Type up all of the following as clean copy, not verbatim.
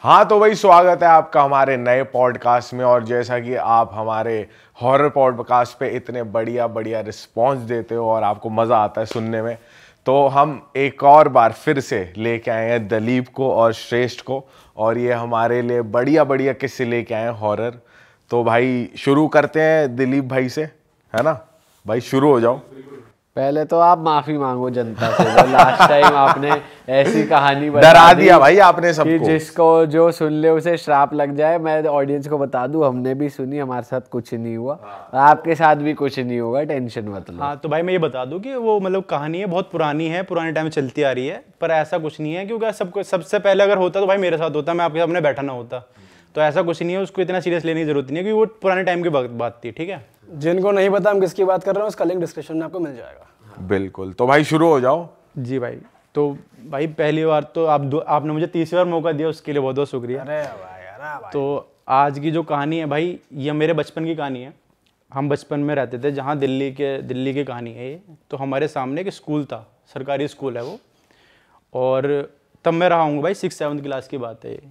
हाँ तो भाई स्वागत है आपका हमारे नए पॉडकास्ट में। और जैसा कि आप हमारे हॉरर पॉडकास्ट पे इतने बढ़िया बढ़िया रिस्पॉन्स देते हो और आपको मज़ा आता है सुनने में, तो हम एक और बार फिर से लेके आए हैं दिलीप को और श्रेष्ठ को, और ये हमारे लिए बढ़िया बढ़िया किस्से लेके आए हैं हॉरर। तो भाई शुरू करते हैं दिलीप भाई से, है ना भाई? शुरू हो जाओ। पहले तो आप माफी मांगो जनता से, जो लास्ट टाइम आपने ऐसी कहानी डरा दिया भाई आपने कि सबको। जिसको जो सुन ले उसे श्राप लग जाए। मैं ऑडियंस को बता दूं, हमने भी सुनी, हमारे साथ कुछ नहीं हुआ, आपके साथ भी कुछ नहीं होगा, टेंशन मत लो। हाँ तो भाई मैं ये बता दूं कि वो मतलब कहानी है बहुत पुरानी है, पुराने टाइम में चलती आ रही है, पर ऐसा कुछ नहीं है क्योंकि सबको सबसे पहले अगर होता तो भाई मेरे साथ होता, मैं आपके सामने बैठा ना होता। तो ऐसा कुछ नहीं है, उसको इतना सीरियस लेने की जरूरत नहीं है क्योंकि वो पुराने टाइम की बात थी। ठीक है, जिनको नहीं पता हम किसकी बात कर रहे हैं उसका लिंक डिस्क्रिप्शन में आपको मिल जाएगा। बिल्कुल, तो भाई शुरू हो जाओ। जी भाई। तो भाई पहली बार तो आपने मुझे तीसरी बार मौका दिया, उसके लिए बहुत बहुत शुक्रिया। अरे भाई। तो आज की जो कहानी है भाई, ये मेरे बचपन की कहानी है। हम बचपन में रहते थे जहाँ दिल्ली की कहानी है ये। तो हमारे सामने एक स्कूल था, सरकारी स्कूल है वो, और तब मैं रहा हूँ भाई 6-7 क्लास की बात है ये।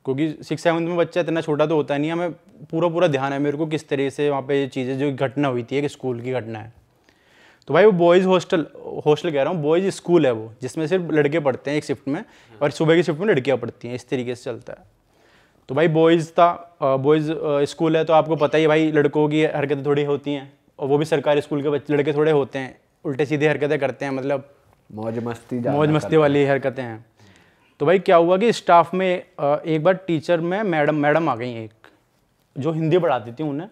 क्योंकि 6-7 में बच्चा इतना छोटा तो होता नहीं है, हमें पूरा ध्यान है मेरे को किस तरह से वहाँ पे ये चीज़ें जो घटना हुई थी, एक स्कूल की घटना है। तो भाई वो बॉयज़ हॉस्टल कह रहा हूँ, बॉयज़ स्कूल है वो, जिसमें सिर्फ लड़के पढ़ते हैं एक शिफ्ट में, और सुबह की शिफ्ट में लड़कियाँ पढ़ती हैं, इस तरीके से चलता है। तो भाई बॉयज़ स्कूल है, तो आपको पता ही है भाई लड़कों की हरकतें थोड़ी होती हैं, और वो भी सरकारी स्कूल के बच्चे लड़के थोड़े होते हैं, उल्टे सीधे हरकतें करते हैं, मतलब मौज मस्ती वाली हरकतें हैं। तो भाई क्या हुआ कि स्टाफ में एक बार टीचर में मैडम आ गई एक, जो हिंदी पढ़ाती थी उन्हें,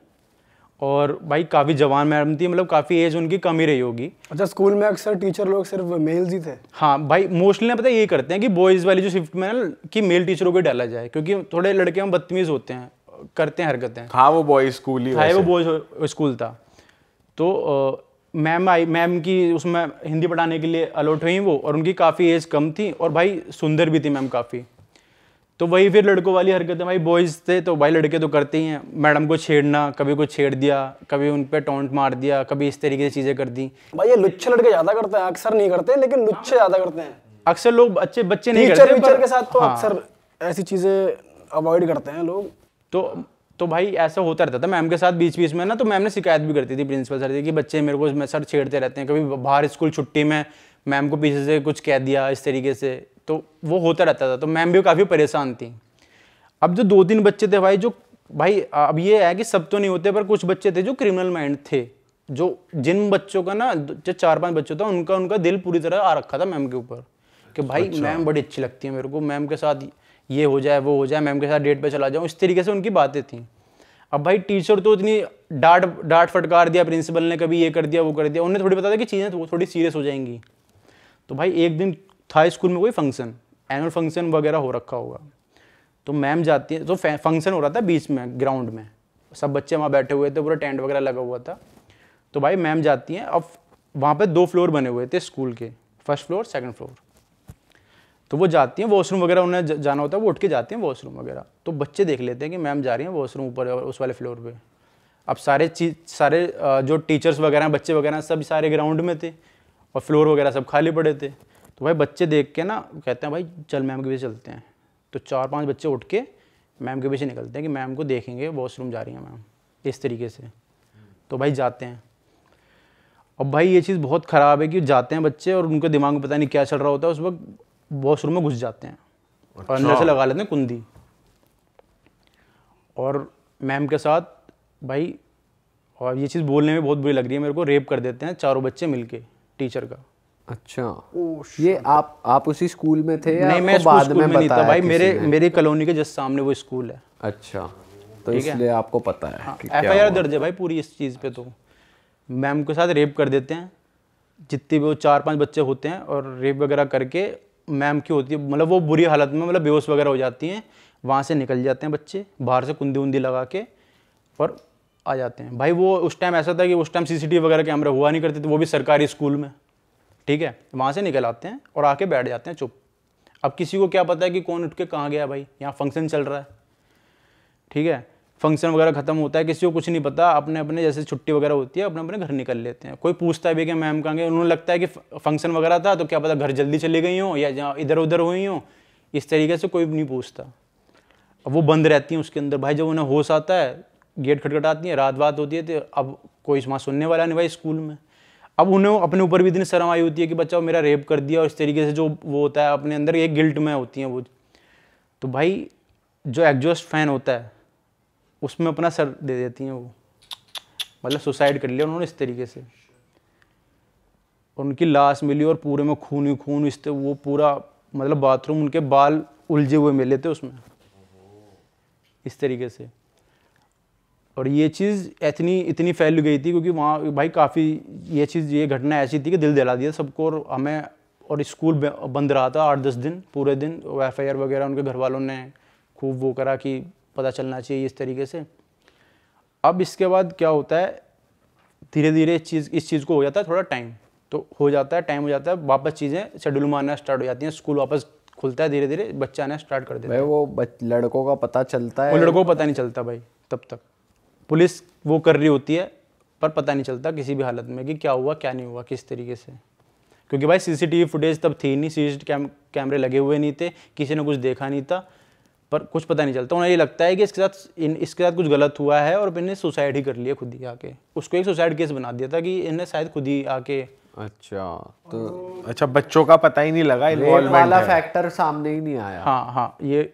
और भाई काफ़ी जवान मैडम थी, मतलब काफ़ी एज उनकी कम ही रही होगी। अच्छा, स्कूल में अक्सर टीचर लोग सिर्फ मेल्स ही थे? हाँ भाई, मोस्टली ना पता यही करते हैं कि बॉयज़ वाली जो शिफ्ट में ना कि मेल टीचरों को डाला जाए, क्योंकि थोड़े लड़के हम बदतमीज़ होते हैं, करते हैं हरकतें। हाँ वो बॉयज स्कूल ही हाँ वो बॉयज़ स्कूल था। तो मैम की उसमें हिंदी पढ़ाने के लिए अलॉट हुई वो, और उनकी काफ़ी एज कम थी, और भाई सुंदर भी थी मैम काफ़ी। तो वही फिर लड़कों वाली हरकतें, भाई बॉयज़ थे तो भाई लड़के तो करते ही हैं, मैडम को छेड़ना, कभी कुछ छेड़ दिया, कभी उन पर टॉन्ट मार दिया, कभी इस तरीके से चीज़ें कर दी। भाई ये लुच्चे लड़के ज़्यादा करते हैं, अक्सर नहीं करते लेकिन लुच्चे ज़्यादा करते हैं। अक्सर लोग बच्चे नहीं करते, टीचर के साथ तो अक्सर ऐसी चीज़ें अवॉइड करते हैं लोग। तो भाई ऐसा होता रहता था मैम के साथ बीच में ना। तो मैम ने शिकायत भी करती थी प्रिंसिपल सर से कि बच्चे मेरे को सर छेड़ते रहते हैं, कभी बाहर स्कूल छुट्टी में मैम को पीछे से कुछ कह दिया इस तरीके से, तो वो होता रहता था। तो मैम भी काफ़ी परेशान थी। अब जो 2-3 बच्चे थे भाई, जो भाई अब ये है कि सब तो नहीं होते, पर कुछ बच्चे थे जो क्रिमिनल माइंड थे, जो जिन बच्चों का ना, जो 4-5 बच्चों था, उनका दिल पूरी तरह आ रखा था मैम के ऊपर कि भाई मैम बड़ी अच्छी लगती है मेरे को, मैम के साथ ये हो जाए वो हो जाए, मैम के साथ डेट पे चला जाऊँ, इस तरीके से उनकी बातें थी। अब भाई टीचर तो इतनी डांट फटकार दिया प्रिंसिपल ने, कभी ये कर दिया वो कर दिया, उन्हें थोड़ी पता था कि चीज़ें थोड़ी सीरियस हो जाएंगी। तो भाई एक दिन था स्कूल में कोई फंक्शन, एनुअल फंक्शन वगैरह हो रखा होगा। तो मैम जाती है, तो फंक्शन हो रहा था बीच में ग्राउंड में, सब बच्चे वहाँ बैठे हुए थे, पूरा टेंट वगैरह लगा हुआ था। तो भाई मैम जाती हैं, अब वहाँ पे 2 फ्लोर बने हुए थे स्कूल के, फर्स्ट फ्लोर सेकंड फ्लोर। तो वो जाती हैं वॉशरूम वगैरह, उन्हें जाना होता है, वो उठ के जाती हैं वॉशरूम वगैरह। तो बच्चे देख लेते हैं कि मैम जा रही हैं वॉशरूम ऊपर उस वाले फ्लोर पे। अब सारे जो टीचर्स वगैरह बच्चे वगैरह सब सारे ग्राउंड में थे, और फ्लोर वगैरह सब खाली पड़े थे। तो भाई बच्चे देख के ना कहते हैं भाई चल मैम के पीछे चलते हैं। तो 4-5 बच्चे उठ के मैम के पीछे निकलते हैं कि मैम को देखेंगे वॉशरूम जा रही हैं मैम, इस तरीके से। तो भाई जाते हैं। अब भाई ये चीज़ बहुत ख़राब है कि जाते हैं बच्चे और उनके दिमाग में पता नहीं क्या चल रहा होता है, उस वक्त वॉशरूम में घुस जाते हैं और अंदर से लगा लेते हैं कुंडी, और मैम के साथ भाई, और ये चीज़ बोलने में बहुत बुरी लग रही है मेरे को, रेप कर देते हैं 4 बच्चे मिलके टीचर का। अच्छा, ये आप उसी स्कूल में थे या नहीं, मैं बाद स्कूल में नहीं था भाई, मेरी कॉलोनी के जस्ट सामने वो स्कूल है। अच्छा, तो इसलिए आपको पता है कि क्या FIR दर्ज है भाई पूरी इस चीज़ पे। तो मैम के साथ रेप कर देते हैं, जितने भी वो 4-5 बच्चे होते हैं, और रेप वगैरह करके मैम की होती है, मतलब वो बुरी हालत में, मतलब बेहोश वगैरह हो जाती हैं। वहाँ से निकल जाते हैं बच्चे, बाहर से कुंडी उंदी लगा के, और आ जाते हैं। भाई वो उस टाइम ऐसा था कि उस टाइम CCTV वगैरह कैमरा हुआ नहीं करते थे, वो भी सरकारी स्कूल में। ठीक है, वहाँ से निकल आते हैं और आके बैठ जाते हैं चुप। अब किसी को क्या पता है कि कौन उठ के कहाँ गया, भाई यहाँ फंक्शन चल रहा है। ठीक है, फंक्शन वगैरह खत्म होता है, किसी को कुछ नहीं पता, अपने अपने जैसे छुट्टी वगैरह होती है अपने अपने घर निकल लेते हैं। कोई पूछता है भी कि मैम कहाँ गए, उन्होंने लगता है कि फंक्शन वगैरह था तो क्या पता घर जल्दी चली गई हो या इधर उधर हुई हो, इस तरीके से कोई नहीं पूछता। अब वो बंद रहती हैं उसके अंदर। भाई जब उन्हें होश आता है, गेट खटखटाती है, रात बात होती है, तो अब कोई वहाँ सुनने वाला नहीं भाई स्कूल में। अब उन्हें अपने ऊपर भी इतनी शर्म आई होती है कि बच्चा मेरा रेप कर दिया, और इस तरीके से जो वो होता है अपने अंदर एक गिल्ट में होती हैं वो। तो भाई जो एग्जॉस्ट फैन होता है उसमें अपना सर दे देती हैं वो, मतलब सुसाइड कर लिया उन्होंने इस तरीके से। उनकी लाश मिली और पूरे में खून ही खून, इस वो पूरा मतलब बाथरूम, उनके बाल उलझे हुए मिले थे उसमें इस तरीके से। और ये चीज़ इतनी फैल गई थी क्योंकि वहाँ भाई काफ़ी ये घटना ऐसी थी कि दिल दहला दिया सबको। और हमें, और स्कूल बंद रहा था 8-10 दिन, पूरे दिन FIR वगैरह उनके घर वालों ने खूब वो करा कि पता चलना चाहिए इस तरीके से। अब इसके बाद क्या होता है, धीरे धीरे इस चीज़ को हो जाता है थोड़ा टाइम, तो हो जाता है वापस चीज़ें शेड्यूल में आना स्टार्ट हो जाती हैं, स्कूल वापस खुलता है, धीरे धीरे बच्चे आना स्टार्ट कर देते हैं। भाई वो लड़कों का पता चलता है? वो लड़कों को पता नहीं चलता भाई, तब तक पुलिस वो कर रही होती है, पर पता नहीं चलता किसी भी हालत में कि क्या हुआ क्या नहीं हुआ किस तरीके से। क्योंकि भाई CCTV फुटेज तब थी नहीं, CCTV कैमरे लगे हुए नहीं थे, किसी ने कुछ देखा नहीं था, पर कुछ पता नहीं चलता। उन्हें ये लगता है कि इसके साथ कुछ गलत हुआ है और इन्हें सुसाइड ही कर लिया खुद ही आके। उसको एक सुसाइड केस बना दिया था कि इन्हें शायद खुद ही आके। अच्छा, बच्चों का पता ही नहीं लगा, रेप वाला फैक्टर सामने ही नहीं आया। हाँ, ये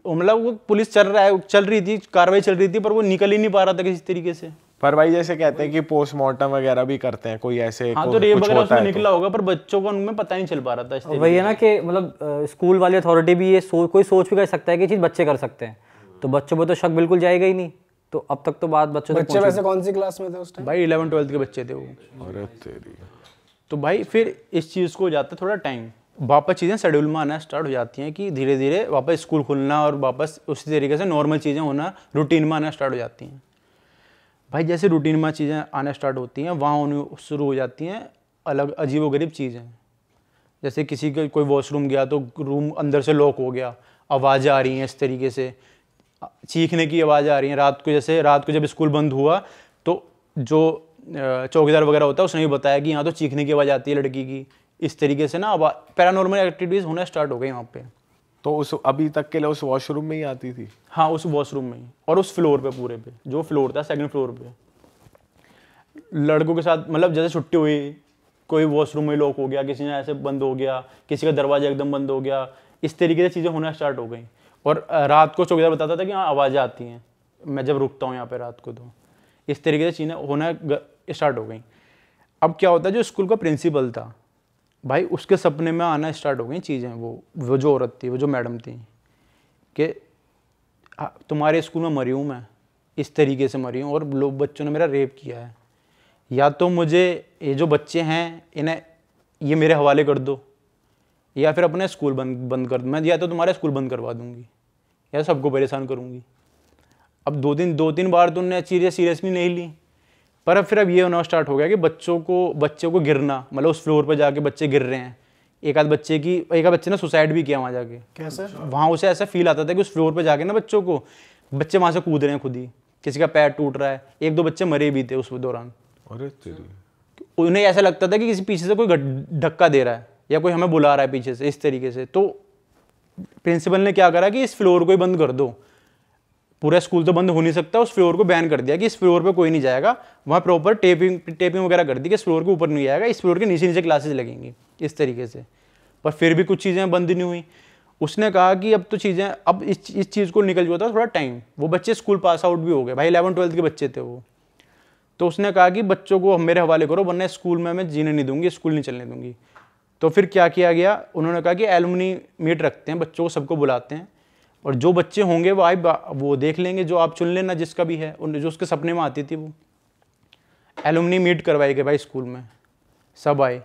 मतलब वो पुलिस चल रही थी, कार्रवाई चल रही थी, पर वो निकल ही नहीं पा रहा था किसी तरीके से। पर भाई जैसे कहते हैं कि पोस्टमार्टम वगैरह भी करते हैं, कोई ऐसे हाँ, तो रेप वगैरह उसमें निकला होगा, पर बच्चों को उनमें पता नहीं चल पा रहा था। वही है ना कि मतलब स्कूल वाली अथॉरिटी भी ये कोई सोच भी कर सकता है कि चीज़ बच्चे कर सकते हैं, तो बच्चों पर तो शक बिल्कुल जाएगा ही नहीं। तो अब तक तो बात बच्चे वैसे कौन सी क्लास में थे उस टाइम? भाई 11-12 के बच्चे थे वो। अरे तेरी। तो भाई फिर इस चीज़ को हो जाता है थोड़ा टाइम, वापस चीज़ें शेड्यूल में आना स्टार्ट हो जाती हैं कि धीरे धीरे वापस स्कूल खुलना और वापस उसी तरीके से नॉर्मल चीज़ें होना, रूटीन में आना स्टार्ट हो जाती हैं। भाई जैसे रूटीन में चीज़ें आना स्टार्ट होती हैं, वहाँ उन्हें शुरू हो जाती हैं अलग अजीबोगरीब चीज़ें। जैसे किसी का कोई वॉशरूम गया तो रूम अंदर से लॉक हो गया, आवाज़ें आ रही हैं इस तरीके से, चीखने की आवाज़ें आ रही हैं रात को। जैसे रात को जब स्कूल बंद हुआ तो जो चौकीदार वगैरह होता है उसने भी बताया कि यहाँ तो चीखने की आवाज़ आती है लड़की की, इस तरीके से ना पैरानॉर्मल एक्टिविटीज़ होना स्टार्ट हो गई वहाँ पे। तो उस अभी तक के लिए उस वॉशरूम में ही आती थी? हाँ, उस वॉशरूम में ही, और उस फ्लोर पे, पूरे पे जो फ्लोर था 2nd फ्लोर पे, लड़कों के साथ मतलब जैसे छुट्टी हुई, कोई वॉशरूम में लॉक हो गया, किसी ने ऐसे बंद हो गया, किसी का दरवाजा एकदम बंद हो गया, इस तरीके से चीज़ें होना स्टार्ट हो गई। और रात को चौकीदार बताता था कि हाँ आवाज़ें आती हैं मैं जब रुकता हूँ यहाँ पे रात को, तो इस तरीके से चीज़ें होना स्टार्ट हो गई। अब क्या होता है, जो स्कूल का प्रिंसिपल था भाई, उसके सपने में आना स्टार्ट हो गई चीज़ें। वो जो औरत थी, वो जो मैडम थी, कि तुम्हारे स्कूल में मरी हूँ मैं, इस तरीके से मरी हूँ, और लोग बच्चों ने मेरा रेप किया है, या तो मुझे ये जो बच्चे हैं इन्हें ये मेरे हवाले कर दो, या फिर अपने स्कूल बंद कर दो, मैं या तो तुम्हारा स्कूल बंद करवा दूँगी या सबको परेशान करूँगी। अब 2-3 बार तो उन्होंने चीज़ें सीरियसली नहीं ली, पर अब फिर ये होना स्टार्ट हो गया कि बच्चों को गिरना, मतलब उस फ्लोर पर जाके बच्चे गिर रहे हैं। एक आध बच्चे ने सुसाइड भी किया वहाँ जाके। कैसे? वहाँ उसे ऐसा फील आता था कि उस फ्लोर पर जाके ना बच्चे वहाँ से कूद रहे हैं खुद ही, किसी का पैर टूट रहा है, 1-2 बच्चे मरे भी थे उस दौरान। अरे तेरी। उन्हें ऐसा लगता था कि किसी पीछे से कोई धक्का दे रहा है या कोई हमें बुला रहा है पीछे से, इस तरीके से। तो प्रिंसिपल ने क्या करा कि इस फ्लोर को ही बंद कर दो, पूरा स्कूल तो बंद हो नहीं सकता, उस फ्लोर को बैन कर दिया कि इस फ्लोर पे कोई नहीं जाएगा। वहाँ प्रॉपर टेपिंग वगैरह कर दी कि इस फ्लोर के ऊपर नहीं जाएगा, इस फ्लोर के नीचे क्लासेस लगेंगी, इस तरीके से। पर फिर भी कुछ चीज़ें बंद नहीं हुई। उसने कहा कि अब तो चीज़ें, अब इस चीज़ को निकल जाता थोड़ा टाइम। वो बच्चे स्कूल पास आउट भी हो गए भाई, 11-12 के बच्चे थे वो। तो उसने कहा कि बच्चों को मेरे हवाले करो, वरना स्कूल में मैं जीने नहीं दूंगी, स्कूल नहीं चलने दूंगी। तो फिर क्या किया गया, उन्होंने कहा कि एलुमनी मीट रखते हैं, बच्चों को सबको बुलाते हैं, और जो बच्चे होंगे वो देख लेंगे, जो आप चुन लेना जिसका भी है, जो उसके सपने में आती थी वो। एलुमनी मीट करवाई गई भाई स्कूल में, सब आए।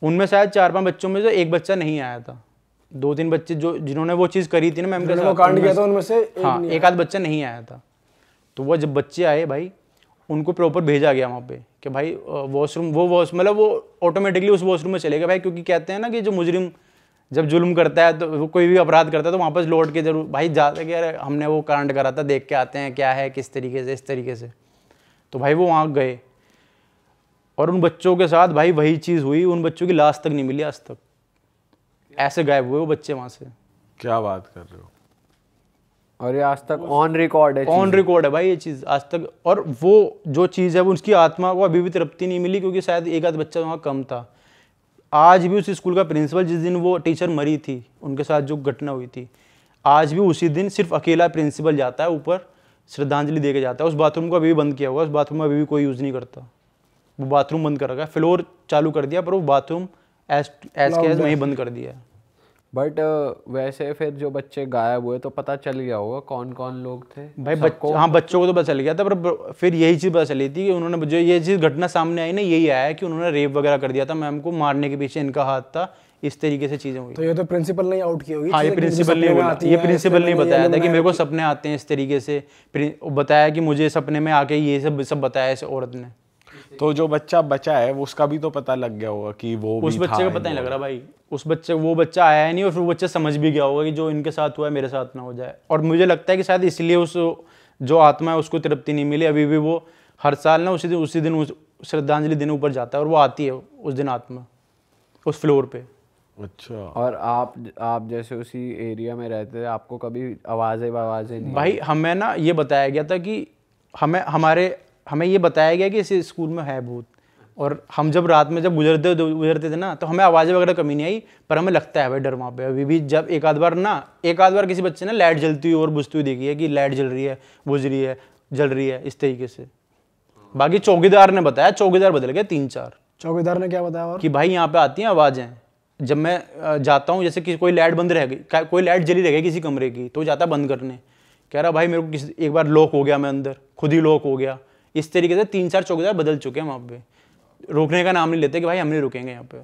उनमें शायद 4-5 बच्चों में से एक बच्चा नहीं आया था, 2-3 बच्चे जिन्होंने वो चीज़ करी थी ना मैम के साथ, कांड किया था, उनमें से हाँ एक आध बच्चा नहीं आया था। तो वो जब बच्चे आए भाई, उनको प्रॉपर भेजा गया वहाँ पे कि भाई वॉशरूम, मतलब वो ऑटोमेटिकली उस वॉशरूम में चले गए भाई, क्योंकि कहते हैं ना कि जो मुजरिम जब जुल्म करता है, तो वो कोई भी अपराध करता है, तो वापस लौट के जरूर भाई जाते कि अरे हमने वो कांड करा था, देख के आते हैं क्या है किस तरीके से, इस तरीके से। तो भाई वो वहाँ गए, और उन बच्चों के साथ भाई वही चीज़ हुई। उन बच्चों की लाश तक नहीं मिली आज तक, ऐसे गायब हुए वो बच्चे वहाँ से। क्या बात कर रहे हो? और ये आज तक ऑन रिकॉर्ड है, ऑन रिकॉर्ड है भाई ये चीज़ आज तक। और वो जो चीज़ है वो उसकी आत्मा को अभी भी तृप्ति नहीं मिली, क्योंकि शायद एक आध बच्चा वहाँ कम था। आज भी उस स्कूल का प्रिंसिपल, जिस दिन वो टीचर मरी थी, उनके साथ जो घटना हुई थी, आज भी उसी दिन सिर्फ अकेला प्रिंसिपल जाता है ऊपर, श्रद्धांजलि दे के जाता है। उस बाथरूम को अभी भी बंद किया हुआ है, उस बाथरूम में अभी भी कोई यूज़ नहीं करता। वो बाथरूम बंद कर रखा है, फ्लोर चालू कर दिया पर वो बाथरूम एज के एज वहीं बंद कर दिया है। बट वैसे फिर जो बच्चे गायब हुए तो पता चल गया होगा कौन कौन लोग थे भाई हाँ, बच्चों को तो पता चल गया था, पर फिर यही चीज़ पता चली थी कि उन्होंने, जो ये चीज़ घटना सामने आई ना, यही आया कि उन्होंने रेप वगैरह कर दिया था मैम को, मारने के पीछे इनका हाथ था, इस तरीके से चीज़ें हुई। तो ये तो प्रिंसिपल ने आउट की होगी। हाँ, ये प्रिंसिपल ने बताया था कि मेरे को सपने आते हैं इस तरीके से, बताया कि मुझे सपने में आके ये सब बताया इस औरत ने। तो जो बच्चा बचा है उसका भी तो पता लग गया होगा कि वो उस बच्चे का पता नहीं लग रहा भाई, वो बच्चा आया है नहीं, और फिर वो बच्चा समझ भी गया होगा कि जो इनके साथ हुआ है मेरे साथ ना हो जाए। और मुझे लगता है कि शायद इसलिए उस जो आत्मा है उसको तृप्ति नहीं मिली, अभी भी वो हर साल ना उसी दिन श्रद्धांजलि देने ऊपर जाता है, और वो आती है उस दिन आत्मा उस फ्लोर पे। अच्छा। और आप जैसे उसी एरिया में रहते थे, आपको कभी आवाज़ें नहीं? भाई हमें ना ये बताया गया था कि हमें ये बताया गया कि इस स्कूल में है भूत, और हम जब रात में जब गुजरते थे ना, तो हमें आवाज़ें वगैरह कमी नहीं आई, पर हमें लगता है भाई डर वहाँ पे अभी भी। जब एक आध बार किसी बच्चे ने लाइट जलती हुई और बुझती हुई देखी है कि लाइट जल रही है, बुझ रही है, जल रही है, इस तरीके से। बाकी चौकीदार ने बताया, चौकीदार बदल गए 3-4। चौकीदार ने क्या बताया? और कि भाई यहाँ पे आती हैं आवाज़ें, जब मैं जाता हूँ, जैसे कि कोई लाइट बंद रह गई, कोई लाइट जली रह गई किसी कमरे की, तो जाता बंद करने, कह रहा भाई मेरे को एक बार लॉक हो गया, मैं अंदर खुद ही लॉक हो गया। इस तरीके से 3-4 चौकीदार बदल चुके हैं वहाँ पे, रोकने का नाम नहीं लेते कि भाई हम नहीं रुकेंगे यहाँ पे।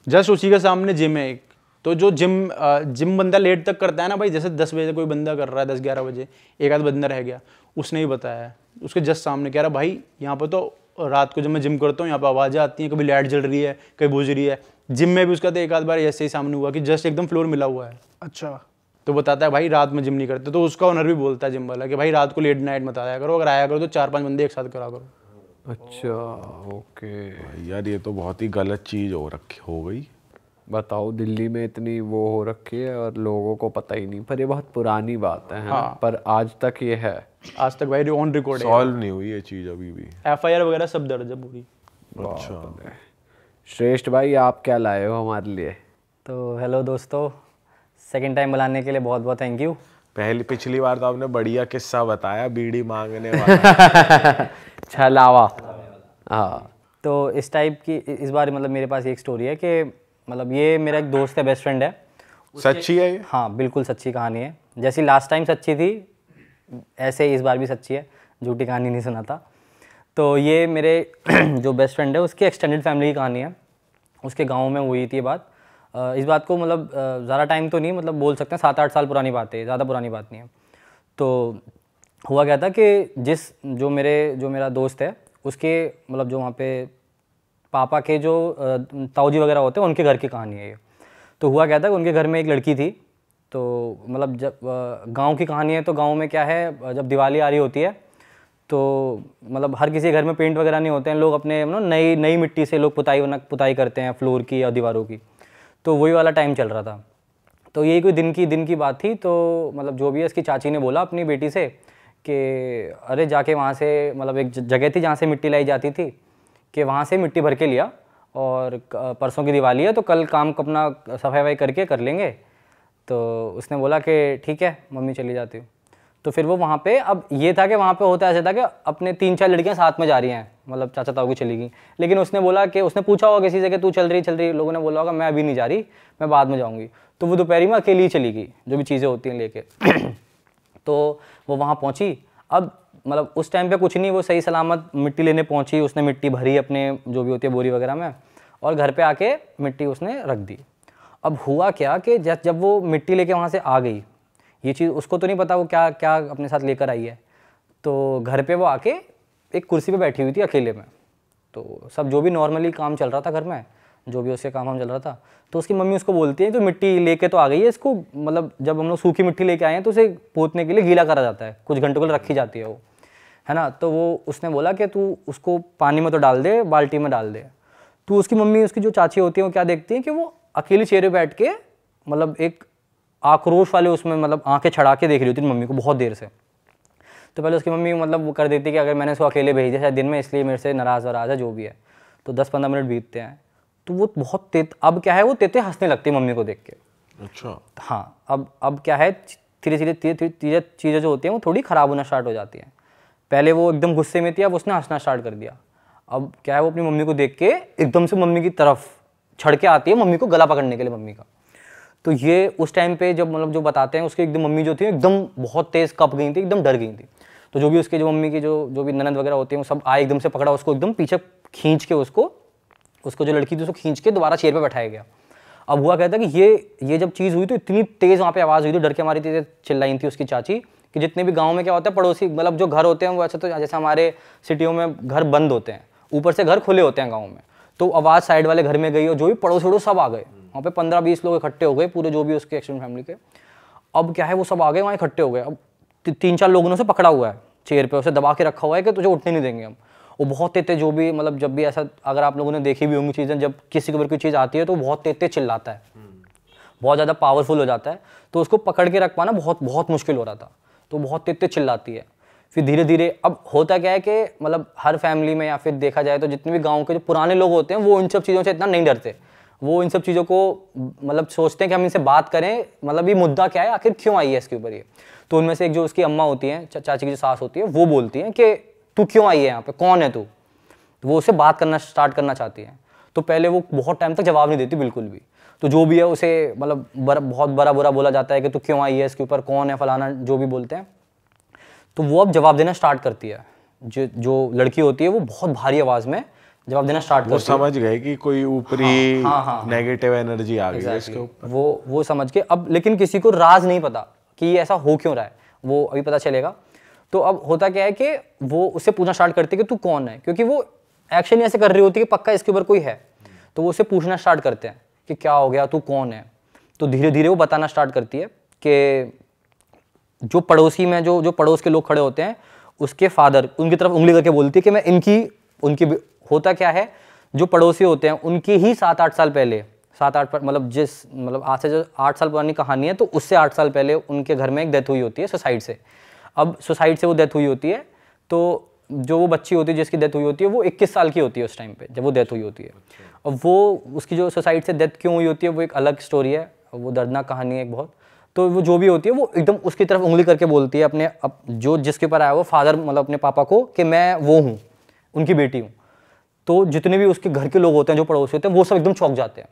जस्ट उसी के सामने जिम है एक, तो जो जिम बंदा लेट तक करता है ना भाई, जैसे 10 बजे कोई बंदा कर रहा है, 10-11 बजे एक आध बंदा रह गया, उसने ही बताया है, उसके जस्ट सामने कह रहा भाई यहाँ पर तो रात को जब मैं जिम करता हूँ यहाँ पर आवाज़ें आती हैं, कभी लाइट जल रही है, कभी बुझ रही है। जिम में भी उसका तो एक आध बार ऐसे ही सामने हुआ कि जस्ट एकदम फ्लोर मिला हुआ है। अच्छा। तो बताता है भाई रात में जिम नहीं करते, तो उसका ओनर भी बोलता है जिम वाला कि भाई रात को लेट नाइट मत आया करो, अगर आया करो तो 4-5 बंदे एक साथ करा करो। अच्छा, ओके। यार ये तो बहुत ही गलत चीज़ हो गई। बताओ, दिल्ली में इतनी वो हो रखी है और लोगों को पता ही नहीं, पर ये बहुत पुरानी बात है ना? पर आज तक ये है, आज तक भाई ऑन रिकॉर्ड है, सॉल्व नहीं हुई ये चीज़ अभी भी। FIR वगैरह सब दर्ज है पूरी। अच्छा। श्रेष्ठ भाई, आप क्या लाए हो हमारे लिए? तो हेलो दोस्तों, सेकंड टाइम बुलाने के लिए बहुत बहुत थैंक यू। पिछली बार तो आपने बढ़िया किस्सा बताया, बीड़ी मांगने वाला। छलावा। हाँ। तो इस टाइप की इस बार मतलब मेरे पास एक स्टोरी है कि मतलब ये मेरा एक दोस्त है, बेस्ट फ्रेंड है। सच्ची है ये? हाँ, बिल्कुल सच्ची कहानी है। जैसी लास्ट टाइम सच्ची थी, ऐसे इस बार भी सच्ची है, झूठी कहानी नहीं सुनाता। तो ये मेरे जो बेस्ट फ्रेंड है उसकी एक्सटेंडेड फैमिली की कहानी है। उसके गाँव में हुई थी ये बात। इस बात को मतलब ज़्यादा टाइम तो नहीं, मतलब बोल सकते हैं 7-8 साल पुरानी बात है, ज़्यादा पुरानी बात नहीं है। तो हुआ क्या था कि जो मेरा दोस्त है उसके मतलब जो वहाँ पे पापा के जो ताऊजी वगैरह होते हैं उनके घर की कहानी है ये। तो हुआ क्या था कि उनके घर में एक लड़की थी। तो मतलब जब गांव की कहानी है, तो गांव में क्या है, जब दिवाली आ रही होती है तो मतलब हर किसी घर में पेंट वगैरह नहीं होते हैं, लोग अपने नई मिट्टी से लोग पुताई करते हैं फ्लोर की या दीवारों की। तो वही वाला टाइम चल रहा था। तो यही कोई दिन की बात थी। तो मतलब जो भी है, इसकी चाची ने बोला अपनी बेटी से कि अरे जाके वहाँ से, मतलब एक जगह थी जहाँ से मिट्टी लाई जाती थी, कि वहाँ से मिट्टी भर के लिया, और परसों की दिवाली है तो कल काम अपना सफाई करके कर लेंगे। तो उसने बोला कि ठीक है मम्मी, चली जाती हूँ। तो फिर वो वहाँ पे, अब ये था कि वहाँ पे होता ऐसा था कि अपने 3-4 लड़कियाँ साथ में जा रही हैं, मतलब चाचा ताऊ की चली गई। लेकिन उसने बोला कि उसने पूछा होगा किसी से कि तू चल रही, लोगों ने बोला होगा मैं अभी नहीं जा रही, मैं बाद में जाऊँगी। तो वो दोपहरी में अकेली ही चली गई, जो भी चीज़ें होती हैं लेके। तो वो वहाँ पहुँची। अब मतलब उस टाइम पे कुछ नहीं, वो सही सलामत मिट्टी लेने पहुँची। उसने मिट्टी भरी अपने जो भी होती है बोरी वगैरह में, और घर पे आके मिट्टी उसने रख दी। अब हुआ क्या कि जब वो मिट्टी लेके वहाँ से आ गई, ये चीज़ उसको तो नहीं पता वो क्या क्या अपने साथ लेकर आई है। तो घर पे वो आके एक कुर्सी पे बैठी हुई थी अकेले में। तो सब जो भी नॉर्मली काम चल रहा था घर में, जो भी उसके काम चल रहा था, तो उसकी मम्मी उसको बोलती है तो मिट्टी लेके तो आ गई है, इसको मतलब जब हम लोग सूखी मिट्टी लेके आए हैं तो उसे पोतने के लिए गीला करा जाता है, कुछ घंटों के लिए रखी जाती है वो, है ना। तो वो उसने बोला कि तू उसको पानी में तो डाल दे, बाल्टी में डाल दे। तो उसकी मम्मी, उसकी जो चाची होती है, वो क्या देखती है कि वो अकेली चेहरे बैठ के मतलब एक आक्रोश वाले उसमें मतलब आंखें छड़ा के देख रही होती थी मम्मी को बहुत देर से। तो पहले उसकी मम्मी मतलब वो कर देती कि अगर मैंने उसको अकेले भेज दिया शायद दिन में, इसलिए मेरे से नाराज़ वराज है जो भी है। तो 10-15 मिनट बीतते हैं तो वो बहुत अब क्या है वो तेते हंसने लगती है मम्मी को देख के। अच्छा। हाँ, अब क्या है धीरे धीरे चीज़ें जो होती हैं वो थोड़ी ख़राब होना स्टार्ट हो जाती हैं। पहले वो एकदम गुस्से में थी, अब उसने हंसना स्टार्ट कर दिया। अब क्या है वो अपनी मम्मी को देख के एकदम से मम्मी की तरफ छड़ के आती है, मम्मी को गला पकड़ने के लिए मम्मी का। तो ये उस टाइम पे जब मतलब जो बताते हैं उसके एकदम मम्मी जो थी एकदम बहुत तेज़ कप गई थी, एकदम डर गई थी। तो जो भी उसके जो मम्मी की जो भी ननद वगैरह होती हैं वो सब आए, एकदम से पकड़ा उसको, एकदम पीछे खींच के उसको जो लड़की थी उसको खींच के दोबारा चेयर पे बैठाया गया। अब हुआ कहता है कि ये जब चीज़ हुई तो इतनी तेज़ वहाँ पे आवाज़ हुई थी, डर के हमारी तेज़ चिल्लाई थी उसकी चाची कि जितने भी गांव में क्या होता है पड़ोसी मतलब जो घर होते हैं वो ऐसे तो जैसे हमारे सिटियों में घर बंद होते हैं, ऊपर से घर खुले होते हैं गाँव में, तो आवाज़ साइड वाले घर में गई और जो भी पड़ोस वड़ोस सब आ गए वहाँ पे 15-20 लोग इकट्ठे हो गए पूरे जो भी उसके एक्सटेंडेड फैमिली के। अब क्या है वो सब आ गए वहाँ इकट्ठे हो गए। अब 3-4 लोगों ने उसे पकड़ा हुआ है चेयर पे, उसे दबा के रखा हुआ है कि तुझे उठने नहीं देंगे हम। वो बहुत तेते जो भी मतलब जब भी ऐसा अगर आप लोगों ने देखी भी होंगी चीज़ें, जब किसी के ऊपर कोई चीज़ आती है तो बहुत तेते चिल्लाता है, बहुत ज़्यादा पावरफुल हो जाता है, तो उसको पकड़ के रख पाना बहुत बहुत मुश्किल हो रहा था। तो बहुत तेते चिल्लाती है। फिर धीरे धीरे अब होता क्या है कि मतलब हर फैमिली में या फिर देखा जाए तो जितने भी गाँव के जो पुराने लोग होते हैं वो इन सब चीज़ों से इतना नहीं डरते। वो इन सब चीज़ों को मतलब सोचते हैं कि हम इनसे बात करें, मतलब ये मुद्दा क्या है, आखिर क्यों आई है इसके ऊपर ये। तो उनमें से एक जो उसकी अम्मा होती हैं, चाची की जो सास होती है, वो बोलती हैं कि तू क्यों आई है यहाँ पे, कौन है तू। तो वो उससे बात करना स्टार्ट करना चाहती हैं। तो पहले वो बहुत टाइम तक जवाब नहीं देती बिल्कुल भी। तो जो भी है उसे मतलब बहुत बड़ा बुरा बोला जाता है कि तू क्यों आई है इसके ऊपर, कौन है फलाना, जो भी बोलते हैं। तो वो अब जवाब देना स्टार्ट करती है। जो लड़की होती है वो बहुत भारी आवाज़ में जवाब देना स्टार्ट करती है। वो समझ गए कि कोई ऊपरी नेगेटिव एनर्जी आ गई है इसके ऊपर। वो समझ के अब, लेकिन किसी को राज नहीं पता कि ये ऐसा हो क्यों रहा है, वो अभी पता चलेगा। तो अब होता क्या है कि वो उससे पूछना स्टार्ट करती है कि तू कौन है, क्योंकि वो एक्शन ऐसे कर रही होती है कि पक्का इसके ऊपर कोई है। तो वो उससे पूछना स्टार्ट करते हैं कि क्या हो गया, तू कौन है। तो धीरे धीरे वो बताना स्टार्ट करती है कि जो पड़ोसी में जो पड़ोस के लोग खड़े होते हैं उसके फादर उनकी तरफ उंगली करके बोलती है कि मैं उनकी होता क्या है, जो पड़ोसी होते हैं उनकी ही 7-8 साल पहले, 7-8 मतलब आज से जो 8 साल पुरानी कहानी है, तो उससे 8 साल पहले उनके घर में एक डेथ हुई होती है सुसाइड से। अब सुसाइड से वो डेथ हुई होती है, तो जो वो बच्ची होती है जिसकी डेथ हुई होती है वो 21 साल की होती है उस टाइम पे जब वो डेथ हुई होती है। और वो उसकी जो सुसाइड से डेथ क्यों हुई होती है वो एक अलग स्टोरी है, वो दर्दनाक कहानी है एक बहुत। तो वो जो भी होती है वो एकदम उसकी तरफ उंगली करके बोलती है अपने जो जिसके ऊपर आया वो फादर मतलब अपने पापा को, कि मैं वो हूँ, उनकी बेटी हूँ। तो जितने भी उसके घर के लोग होते हैं जो पड़ोसी होते हैं वो सब एकदम चौंक जाते हैं,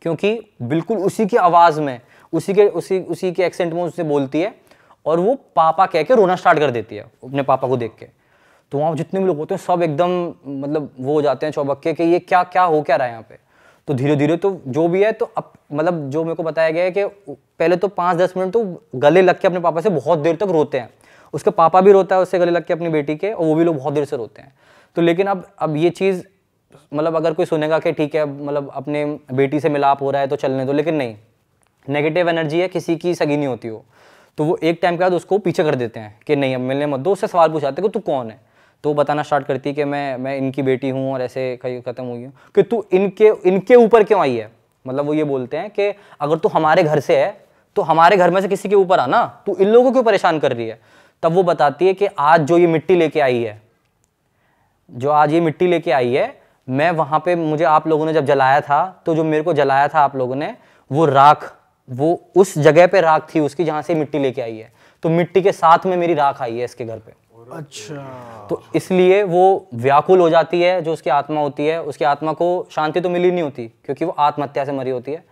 क्योंकि बिल्कुल उसी की आवाज़ में उसी के एक्सेंट में उससे बोलती है और वो पापा कह के रोना स्टार्ट कर देती है अपने पापा को देख के। तो वहाँ जितने भी लोग होते हैं सब एकदम मतलब वो हो जाते हैं चौबक्के कि ये क्या क्या हो क्या रहा है यहाँ पे। तो धीरे धीरे तो जो भी है, तो अब मतलब जो मेरे को बताया गया है कि पहले तो 5-10 मिनट तो गले लग के अपने पापा से बहुत देर तक रोते हैं, उसके पापा भी रोता है उससे गले लग के अपनी बेटी के, और वो भी लोग बहुत देर से रोते हैं। तो लेकिन अब ये चीज़ मतलब अगर कोई सुनेगा कि ठीक है मतलब अपने बेटी से मिलाप हो रहा है तो चलने दो, लेकिन नहीं, नेगेटिव एनर्जी है, किसी की सगी नहीं होती हो। तो वो एक टाइम के बाद उसको पीछे कर देते हैं कि नहीं अब मिलने मत दो। उससे सवाल पूछाते कि तू कौन है, तो वो बताना स्टार्ट करती है कि मैं इनकी बेटी हूँ और ऐसे खत्म हुई हूँ। कि तू इनके ऊपर क्यों आई है, मतलब वो ये बोलते हैं कि अगर तू हमारे घर से है तो हमारे घर में से किसी के ऊपर आना, तू इन लोगों को क्यों परेशान कर रही है। तब वो बताती है कि आज जो ये मिट्टी लेके आई है, मैं वहाँ पे मुझे आप लोगों ने जब जलाया था, तो जो मेरे को जलाया था आप लोगों ने, वो राख, वो उस जगह पे राख थी उसकी जहाँ से मिट्टी लेके आई है, तो मिट्टी के साथ में मेरी राख आई है इसके घर पे। अच्छा। तो इसलिए वो व्याकुल हो जाती है, जो उसकी आत्मा होती है, उसकी आत्मा को शांति तो मिली नहीं होती क्योंकि वो आत्महत्या से मरी होती है।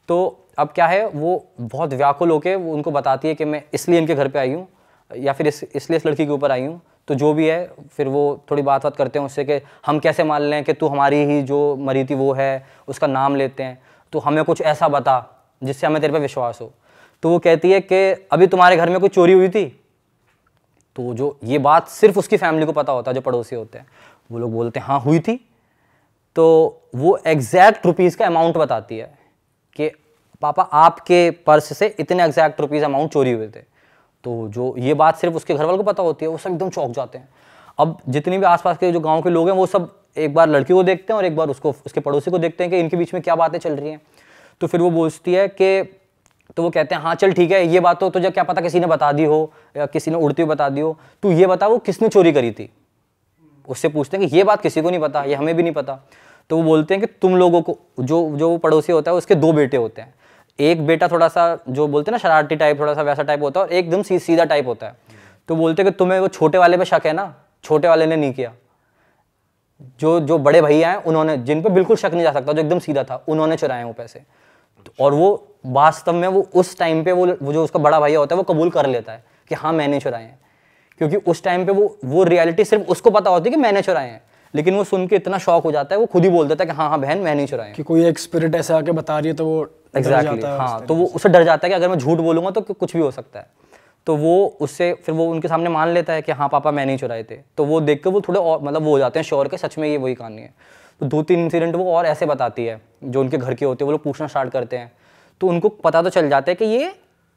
तो अब क्या है, वो बहुत व्याकुल होकर वो उनको बताती है कि मैं इसलिए इनके घर पे आई हूँ, या फिर इसलिए इस लड़की के ऊपर आई हूँ। तो जो भी है फिर वो थोड़ी बात करते हैं उससे कि हम कैसे मान लें कि तू हमारी ही जो मरी थी वो है, उसका नाम लेते हैं, तो हमें कुछ ऐसा बता जिससे हमें तेरे पे विश्वास हो। तो वो कहती है कि अभी तुम्हारे घर में कोई चोरी हुई थी। तो जो ये बात सिर्फ उसकी फैमिली को पता होता है, जो पड़ोसी होते हैं, वो लोग बोलते हैं हाँ हुई थी। तो वो एग्जैक्ट रुपीज़ का अमाउंट बताती है कि पापा आपके पर्स से इतने एग्जैक्ट रुपीज़ अमाउंट चोरी हुए थे। तो जो ये बात सिर्फ उसके घर वालों को पता होती है, वो सब एकदम चौंक जाते हैं। अब जितने भी आसपास के जो गांव के लोग हैं वो सब एक बार लड़की को देखते हैं और एक बार उसके पड़ोसी को देखते हैं कि इनके बीच में क्या बातें चल रही हैं। तो फिर वो बोलती है कि तो वो कहते हैं हाँ चल ठीक है, ये बात तो तुझे क्या पता किसी ने बता दी हो या किसी ने उड़ती हुई बता दी हो, तू ये बता वो किसने चोरी करी थी। उससे पूछते हैं कि ये बात किसी को नहीं पता, ये हमें भी नहीं पता। तो वो बोलते हैं कि तुम लोगों को, जो पड़ोसी होता है उसके 2 बेटे होते हैं, एक बेटा थोड़ा सा जो बोलते हैं ना शरारती टाइप, थोड़ा सा वैसा टाइप होता है, और एकदम सीधा टाइप होता है। तो बोलते हैं कि तुम्हें वो छोटे वाले पे शक है ना, छोटे वाले ने नहीं किया, जो बड़े भैया हैं उन्होंने, जिन पे बिल्कुल शक नहीं जा सकता, जो एकदम सीधा था, उन्होंने चुराए वो पैसे। और वो वास्तव में वो उस टाइम पे वो जो उसका बड़ा भैया होता है वो कबूल कर लेता है कि हाँ मैंने चुराए हैं, क्योंकि उस टाइम पे वो रियलिटी सिर्फ उसको पता होती है कि मैंने चुराए हैं, लेकिन वो सुन के इतना शॉक हो जाता है, वो खुद ही बोल देता है कि हाँ हाँ बहन मैंने ही चुराए हैं। कि कोई एक स्पिरिट ऐसे आके बता रही है तो वो एग्जैक्टली हाँ, तो वो उससे डर जाता है कि अगर मैं झूठ बोलूंगा तो कुछ भी हो सकता है। तो वो उससे फिर वो उनके सामने मान लेता है कि हाँ पापा मैंने ही चुराए थे। तो वो देख कर वो थोड़े और मतलब वो हो जाते हैं श्योर के सच में ये वही कहानी है। तो 2-3 इंसिडेंट वो और ऐसे बताती है जो उनके घर के होते हैं, वो लोग पूछना स्टार्ट करते हैं, तो उनको पता तो चल जाता है कि ये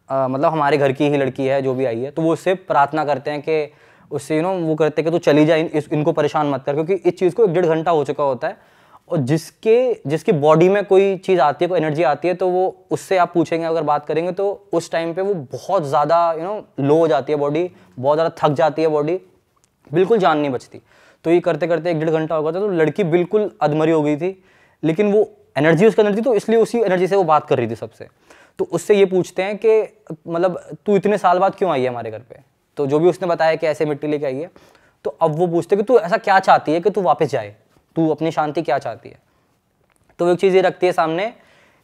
मतलब हमारे घर की ही लड़की है जो भी आई है। तो वो उससे प्रार्थना करते हैं कि उससे वो करते हैं कि तू चली जाए, इनको परेशान मत कर, क्योंकि इस चीज़ को 1-1.5 घंटा हो चुका होता है। और जिसकी बॉडी में कोई चीज़ आती है, कोई एनर्जी आती है, तो वो उससे आप पूछेंगे, अगर बात करेंगे तो उस टाइम पे वो बहुत ज़्यादा लो हो जाती है बॉडी, बहुत ज़्यादा थक जाती है बॉडी, बिल्कुल जान नहीं बचती। तो ये करते करते 1-1.5 घंटा हो गया था, तो लड़की बिल्कुल अधमरी हो गई थी, लेकिन वो एनर्जी उसके अंदर थी, तो इसलिए उसी एनर्जी से वो बात कर रही थी सबसे। तो उससे ये पूछते हैं कि मतलब तू इतने साल बाद क्यों आई है हमारे घर पे। तो जो भी उसने बताया कि ऐसे मिट्टी लेके आई है, तो अब वो पूछते हैं कि तू ऐसा क्या चाहती है कि तू वापस जाए, तू अपनी शांति क्या चाहती है। तो वो एक चीज़ ये रखती है सामने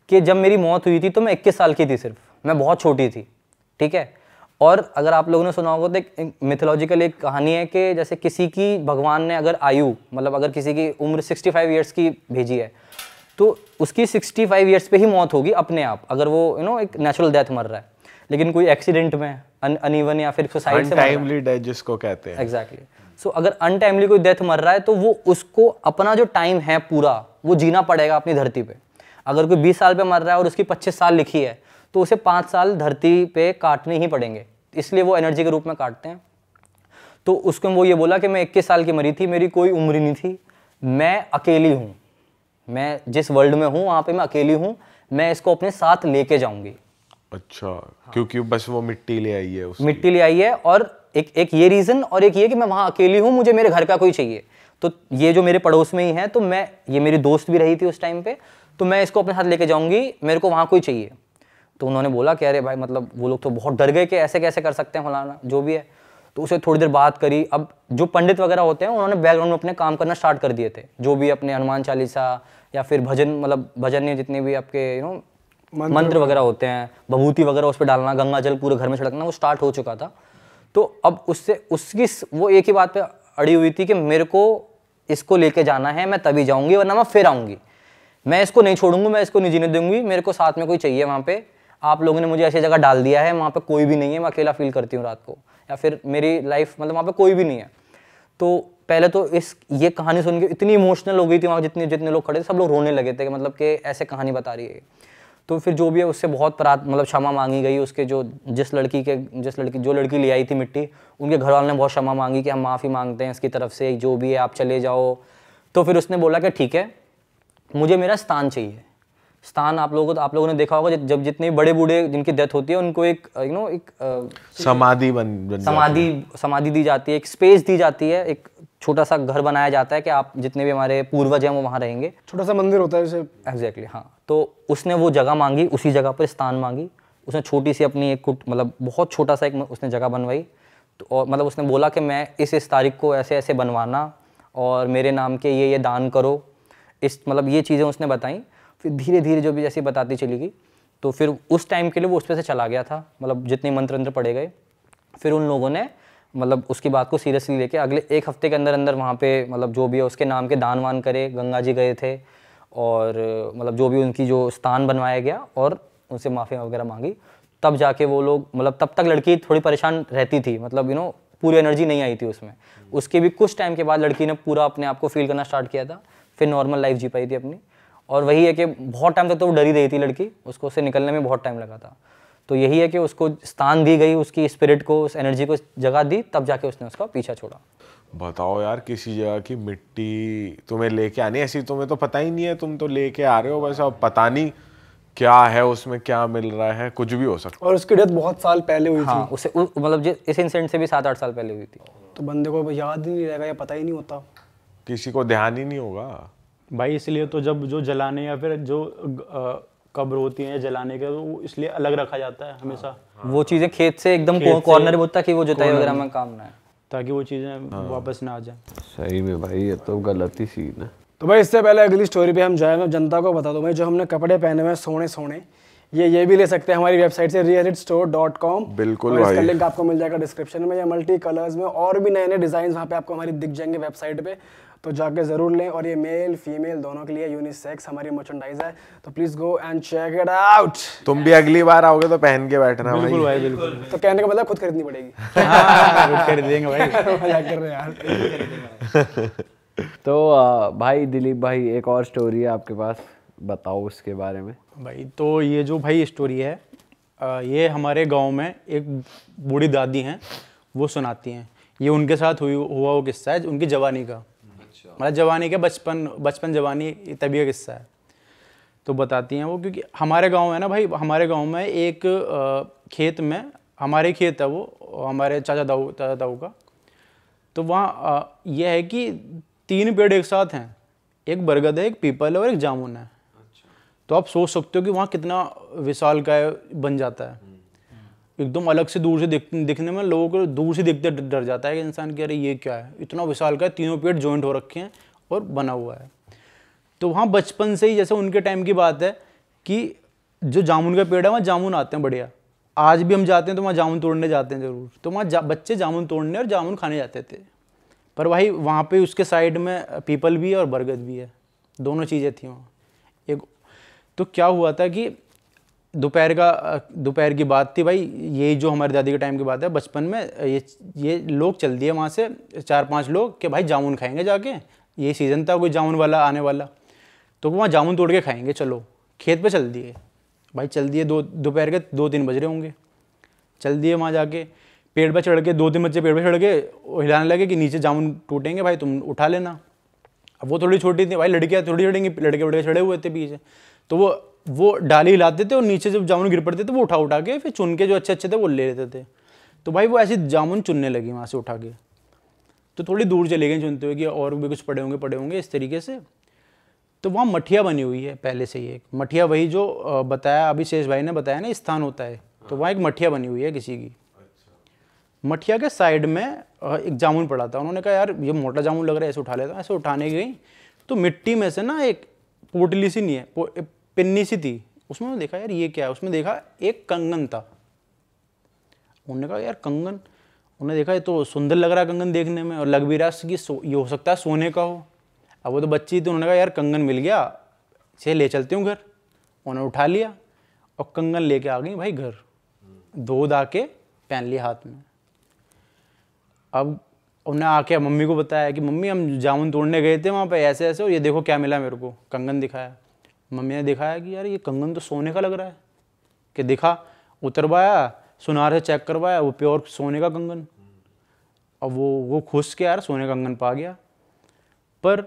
कि जब मेरी मौत हुई थी तो मैं 21 साल की थी, सिर्फ मैं बहुत छोटी थी, ठीक है। और अगर आप लोगों ने सुना होगा तो एक मिथोलॉजिकल एक कहानी है कि जैसे किसी की भगवान ने अगर आयु मतलब अगर किसी की उम्र 65 ईयर्स की भेजी है, तो उसकी 65 ईयर्स पे ही मौत होगी अपने आप, अगर वो एक नेचुरल डेथ मर रहा है। लेकिन कोई एक्सीडेंट में अनइवन या फिर सुसाइड से अनटाइमली डेथ जिसको कहते हैं, एग्जैक्टली। सो अगर अनटाइमली कोई डेथ मर रहा है तो वो उसको अपना जो टाइम है पूरा वो जीना पड़ेगा अपनी धरती पे। अगर कोई 20 साल पे मर रहा है और उसकी 25 साल लिखी है, तो उसे 5 साल धरती पे काटने ही पड़ेंगे, इसलिए वो एनर्जी के रूप में काटते हैं। तो उसको वो ये बोला कि मैं 21 साल की मरी थी, मेरी कोई उम्र नहीं थी, मैं अकेली हूँ, मैं जिस वर्ल्ड में हूँ वहाँ पे मैं अकेली हूँ, मैं इसको अपने साथ लेके जाऊँगी। अच्छा, क्योंकि बस वो मिट्टी ले आई है, उसकी मिट्टी ले आई है, और एक ये रीज़न, और एक ये कि मैं वहाँ अकेली हूँ, मुझे मेरे घर का कोई चाहिए। तो ये जो मेरे पड़ोस में ही है, तो मैं, ये मेरी दोस्त भी रही थी उस टाइम पे, तो मैं इसको अपने साथ लेके जाऊँगी, मेरे को वहाँ कोई चाहिए। तो उन्होंने बोला कि अरे भाई, मतलब वो लोग तो बहुत डर गए कि ऐसे कैसे कर सकते हैं फलाना जो भी है। तो उसे थोड़ी देर बात करी। अब जो पंडित वगैरह होते हैं उन्होंने बैकग्राउंड में अपने काम करना स्टार्ट कर दिए थे, जो भी अपने हनुमान चालीसा या फिर भजन, मतलब भजन नहीं, जितने भी आपके मंत्र वगैरह होते हैं, भभूति वगैरह उस पर डालना, गंगा जल पूरे घर में छिड़कना, वो स्टार्ट हो चुका था। तो अब उसकी वो एक ही बात पे अड़ी हुई थी कि मेरे को इसको लेके जाना है, मैं तभी जाऊंगी वरना मैं फिर आऊंगी, मैं इसको नहीं छोड़ूंगी, मैं इसको नहीं जीने दूंगी, मेरे को साथ में कोई चाहिए वहाँ पे। आप लोगों ने मुझे ऐसी जगह डाल दिया है, वहाँ पे कोई भी नहीं है, मैं अकेला फील करती हूँ रात को, या फिर मेरी लाइफ मतलब वहाँ पे कोई भी नहीं है। तो पहले तो ये कहानी सुन के इतनी इमोशनल हो गई थी वहाँ, जितने लोग खड़े थे सब लोग रोने लगे थे कि मतलब कि ऐसे कहानी बता रही है। तो फिर जो भी है उससे बहुत मतलब क्षमा मांगी गई, उसके जो लड़की ले आई थी मिट्टी, उनके घर वालों ने बहुत क्षमा मांगी कि हम माफ़ी मांगते हैं इसकी तरफ से, जो भी है आप चले जाओ। तो फिर उसने बोला कि ठीक है, मुझे मेरा स्थान चाहिए। स्थान आप लोगों ने देखा होगा, जब जितने बड़े बूढ़े जिनकी डेथ होती है उनको एक समाधि दी जाती है, एक स्पेस दी जाती है, एक छोटा सा घर बनाया जाता है कि आप जितने भी हमारे पूर्वज हैं वो वहाँ रहेंगे, छोटा सा मंदिर होता है जैसे। एग्जैक्टली हाँ। तो उसने वो जगह मांगी, उसी जगह पर स्थान मांगी, उसने छोटी सी अपनी एक मतलब बहुत छोटा सा एक उसने जगह बनवाई। तो और मतलब उसने बोला कि मैं इस तारीख को ऐसे ऐसे बनवाना और मेरे नाम के ये दान करो, इस मतलब ये चीज़ें उसने बताई। फिर धीरे धीरे जो भी जैसे बताती चली गई, तो फिर उस टाइम के लिए वो उस पर से चला गया था, मतलब जितने मंत्र पढ़े गए। फिर उन लोगों ने मतलब उसकी बात को सीरियसली लेके अगले 1 हफ्ते के अंदर अंदर वहाँ पे मतलब जो भी है उसके नाम के दान वान करे, गंगा जी गए थे और मतलब जो भी उनकी जो स्थान बनवाया गया और उनसे माफ़ी वगैरह मांगी। तब जाके वो लोग मतलब तब तक लड़की थोड़ी परेशान रहती थी, मतलब पूरी एनर्जी नहीं आई थी उसमें। उसके भी कुछ टाइम के बाद लड़की ने पूरा अपने आप को फील करना स्टार्ट किया था, फिर नॉर्मल लाइफ जी पाई थी अपनी। और वही है कि बहुत टाइम तक तो वो डरी रही थी लड़की, उसको उससे निकलने में बहुत टाइम लगा था। तो यही है कि उसको स्थान दी गई, उसकी स्पिरिट को, उस एनर्जी को जगह दी, तब जाके उसने उसका पीछा छोड़ा। बताओ यार, किसी जगह की मिट्टी तुम्हें लेके आनी, ऐसी तुम्हें तो पता ही नहीं है, तुम तो लेके आ रहे हो बस, अब पता नहीं क्या है उसमें, क्या मिल रहा है, कुछ भी हो सकता और उसकी डेथ बहुत साल पहले हुई हाँ, थी, उसे मतलब इस इंसिडेंट से भी 7-8 साल पहले हुई थी। तो बंदे को याद ही नहीं रहेगा या पता ही नहीं होता। है, किसी को ध्यान ही नहीं होगा। भाई इसलिए तो जब जो जलाने या फिर जो कब्र होती है जलाने के, तो इसलिए अलग रखा जाता है हमेशा, वो चीज़ें खेत से एकदम कॉर्नर में होता कि वो जुताई वगैरह में काम ना है, ताकि वो चीज़ें वापस ना आ जाए। सही में भाई ये तो गलत ही सीन है। तो भाई इससे पहले अगली स्टोरी पे हम जाए, मैं जनता को बता दूं भाई, जो हमने कपड़े पहने हुए सोने सोने ये भी ले सकते हैं हमारी वेबसाइट से realitstore.com। बिल्कुल और इसका भाई। लिंक आपको मिल जाएगा डिस्क्रिप्शन में, या मल्टी कलर्स में और भी नए नए डिजाइन वहाँ पे आपको हमारी दिख जाएंगे वेबसाइट पे, तो जाके जरूर लें। और ये मेल फीमेल दोनों के लिए यूनिसेक्स हमारी मर्चेंडाइज है, तो please go and check it out. तुम भी अगली बार आओगे तो पहन के बैठना भाई। बिल्कुल भाई बिल्कुल। तो कहने का मतलब खुद खरीदनी पड़ेगी। हाँ, कर देंगे भाई। मजाक कर रहे हैं यार। तो भाई दिलीप भाई एक और स्टोरी है आपके पास, बताओ उसके बारे में। भाई तो ये जो भाई स्टोरी है, ये हमारे गांव में एक बूढ़ी दादी हैं, वो सुनाती हैं। ये उनके साथ हुआ वो किस्सा है उनकी जवानी का, मतलब जवानी का बचपन जवानी तभी का किस्सा है। तो बताती हैं वो, क्योंकि हमारे गांव है ना भाई, हमारे गांव में एक खेत में, हमारे खेत है वो, हमारे चाचा ताऊ का। तो वहाँ यह है कि 3 पेड़ एक साथ हैं, एक बरगद है, एक पीपल है और एक जामुन है। तो आप सोच सकते हो कि वहाँ कितना विशालकाय बन जाता है। एकदम अलग से दूर से दिखने में लोगों को दूर से दिखते डर जाता है कि इंसान कि अरे ये क्या है, इतना विशालकाय, तीनों पेड़ जॉइंट हो रखे हैं और बना हुआ है। तो वहाँ बचपन से ही, जैसे उनके टाइम की बात है कि जो जामुन का पेड़ है वहाँ जामुन आते हैं बढ़िया। आज भी हम जाते हैं तो वहाँ जामुन तोड़ने जाते हैं ज़रूर। तो वहाँ बच्चे जामुन तोड़ने और जामुन खाने जाते थे। पर भाई वहाँ पे उसके साइड में पीपल भी है और बरगद भी है, दोनों चीज़ें थी वहाँ। एक तो क्या हुआ था कि दोपहर की बात थी भाई, ये जो हमारी दादी के टाइम की बात है, बचपन में ये लोग चल दिए वहाँ से 4-5 लोग कि भाई जामुन खाएंगे जाके, ये सीज़न था कोई जामुन वाला आने वाला, तो वहाँ जामुन तोड़ के खाएंगे, चलो खेत पे चल दिए भाई। चल दिए, दोपहर के 2-3 बज रहे होंगे, चल दिए वहाँ जाके पेड़ पे चढ़ के, 2-3 बच्चे पेड़ पे चढ़ के हिलाने लगे कि नीचे जामुन टूटेंगे भाई, तुम उठा लेना। अब वो थोड़ी छोटी थी भाई, लड़कियाँ थोड़ी चढ़ेंगी, लड़के चढ़े हुए थे पीछे। तो वो डाली हिलाते थे और नीचे जब जामुन गिर पड़ते थे वो उठा के फिर चुन के जो अच्छे थे वो ले लेते थे। तो भाई वो ऐसी जामुन चुनने लगी वहाँ से उठा के। तो थोड़ी दूर चले गए चुनते हुए कि और भी कुछ पड़े होंगे इस तरीके से। तो वहाँ मठिया बनी हुई है पहले से ही, एक मठिया, वही जो बताया अभी शेष भाई ने बताया ना स्थान होता है, तो वहाँ एक मठिया बनी हुई है किसी की। मठिया के साइड में एक जामुन पड़ा था। उन्होंने कहा यार ये मोटा जामुन लग रहा है, ऐसे उठा लेता हूँ। ऐसे उठाने गई तो मिट्टी में से ना एक पोटली सी नहीं है, पिन्नी सी थी, उसमें उन्होंने देखा यार ये क्या है। उसमें देखा एक कंगन था। उन्होंने कहा यार कंगन, उन्होंने देखा ये तो सुंदर लग रहा है कंगन देखने में, और लग भी रहा है कि ये हो सकता है सोने का हो। अब वो तो बच्ची थी, उन्होंने कहा यार कंगन मिल गया, इसे ले चलती हूँ घर। उन्होंने उठा लिया और कंगन लेके आ गई भाई घर, धो धा के पहन लिया हाथ में। अब उन्हें आके मम्मी को बताया कि मम्मी हम जामुन तोड़ने गए थे वहाँ पे ऐसे ऐसे, और ये देखो क्या मिला मेरे को, कंगन दिखाया। मम्मी ने दिखाया कि यार ये कंगन तो सोने का लग रहा है, कि दिखा, उतरवाया, सुनार से चेक करवाया, वो प्योर सोने का कंगन। अब वो खुश के यार सोने का कंगन पा गया। पर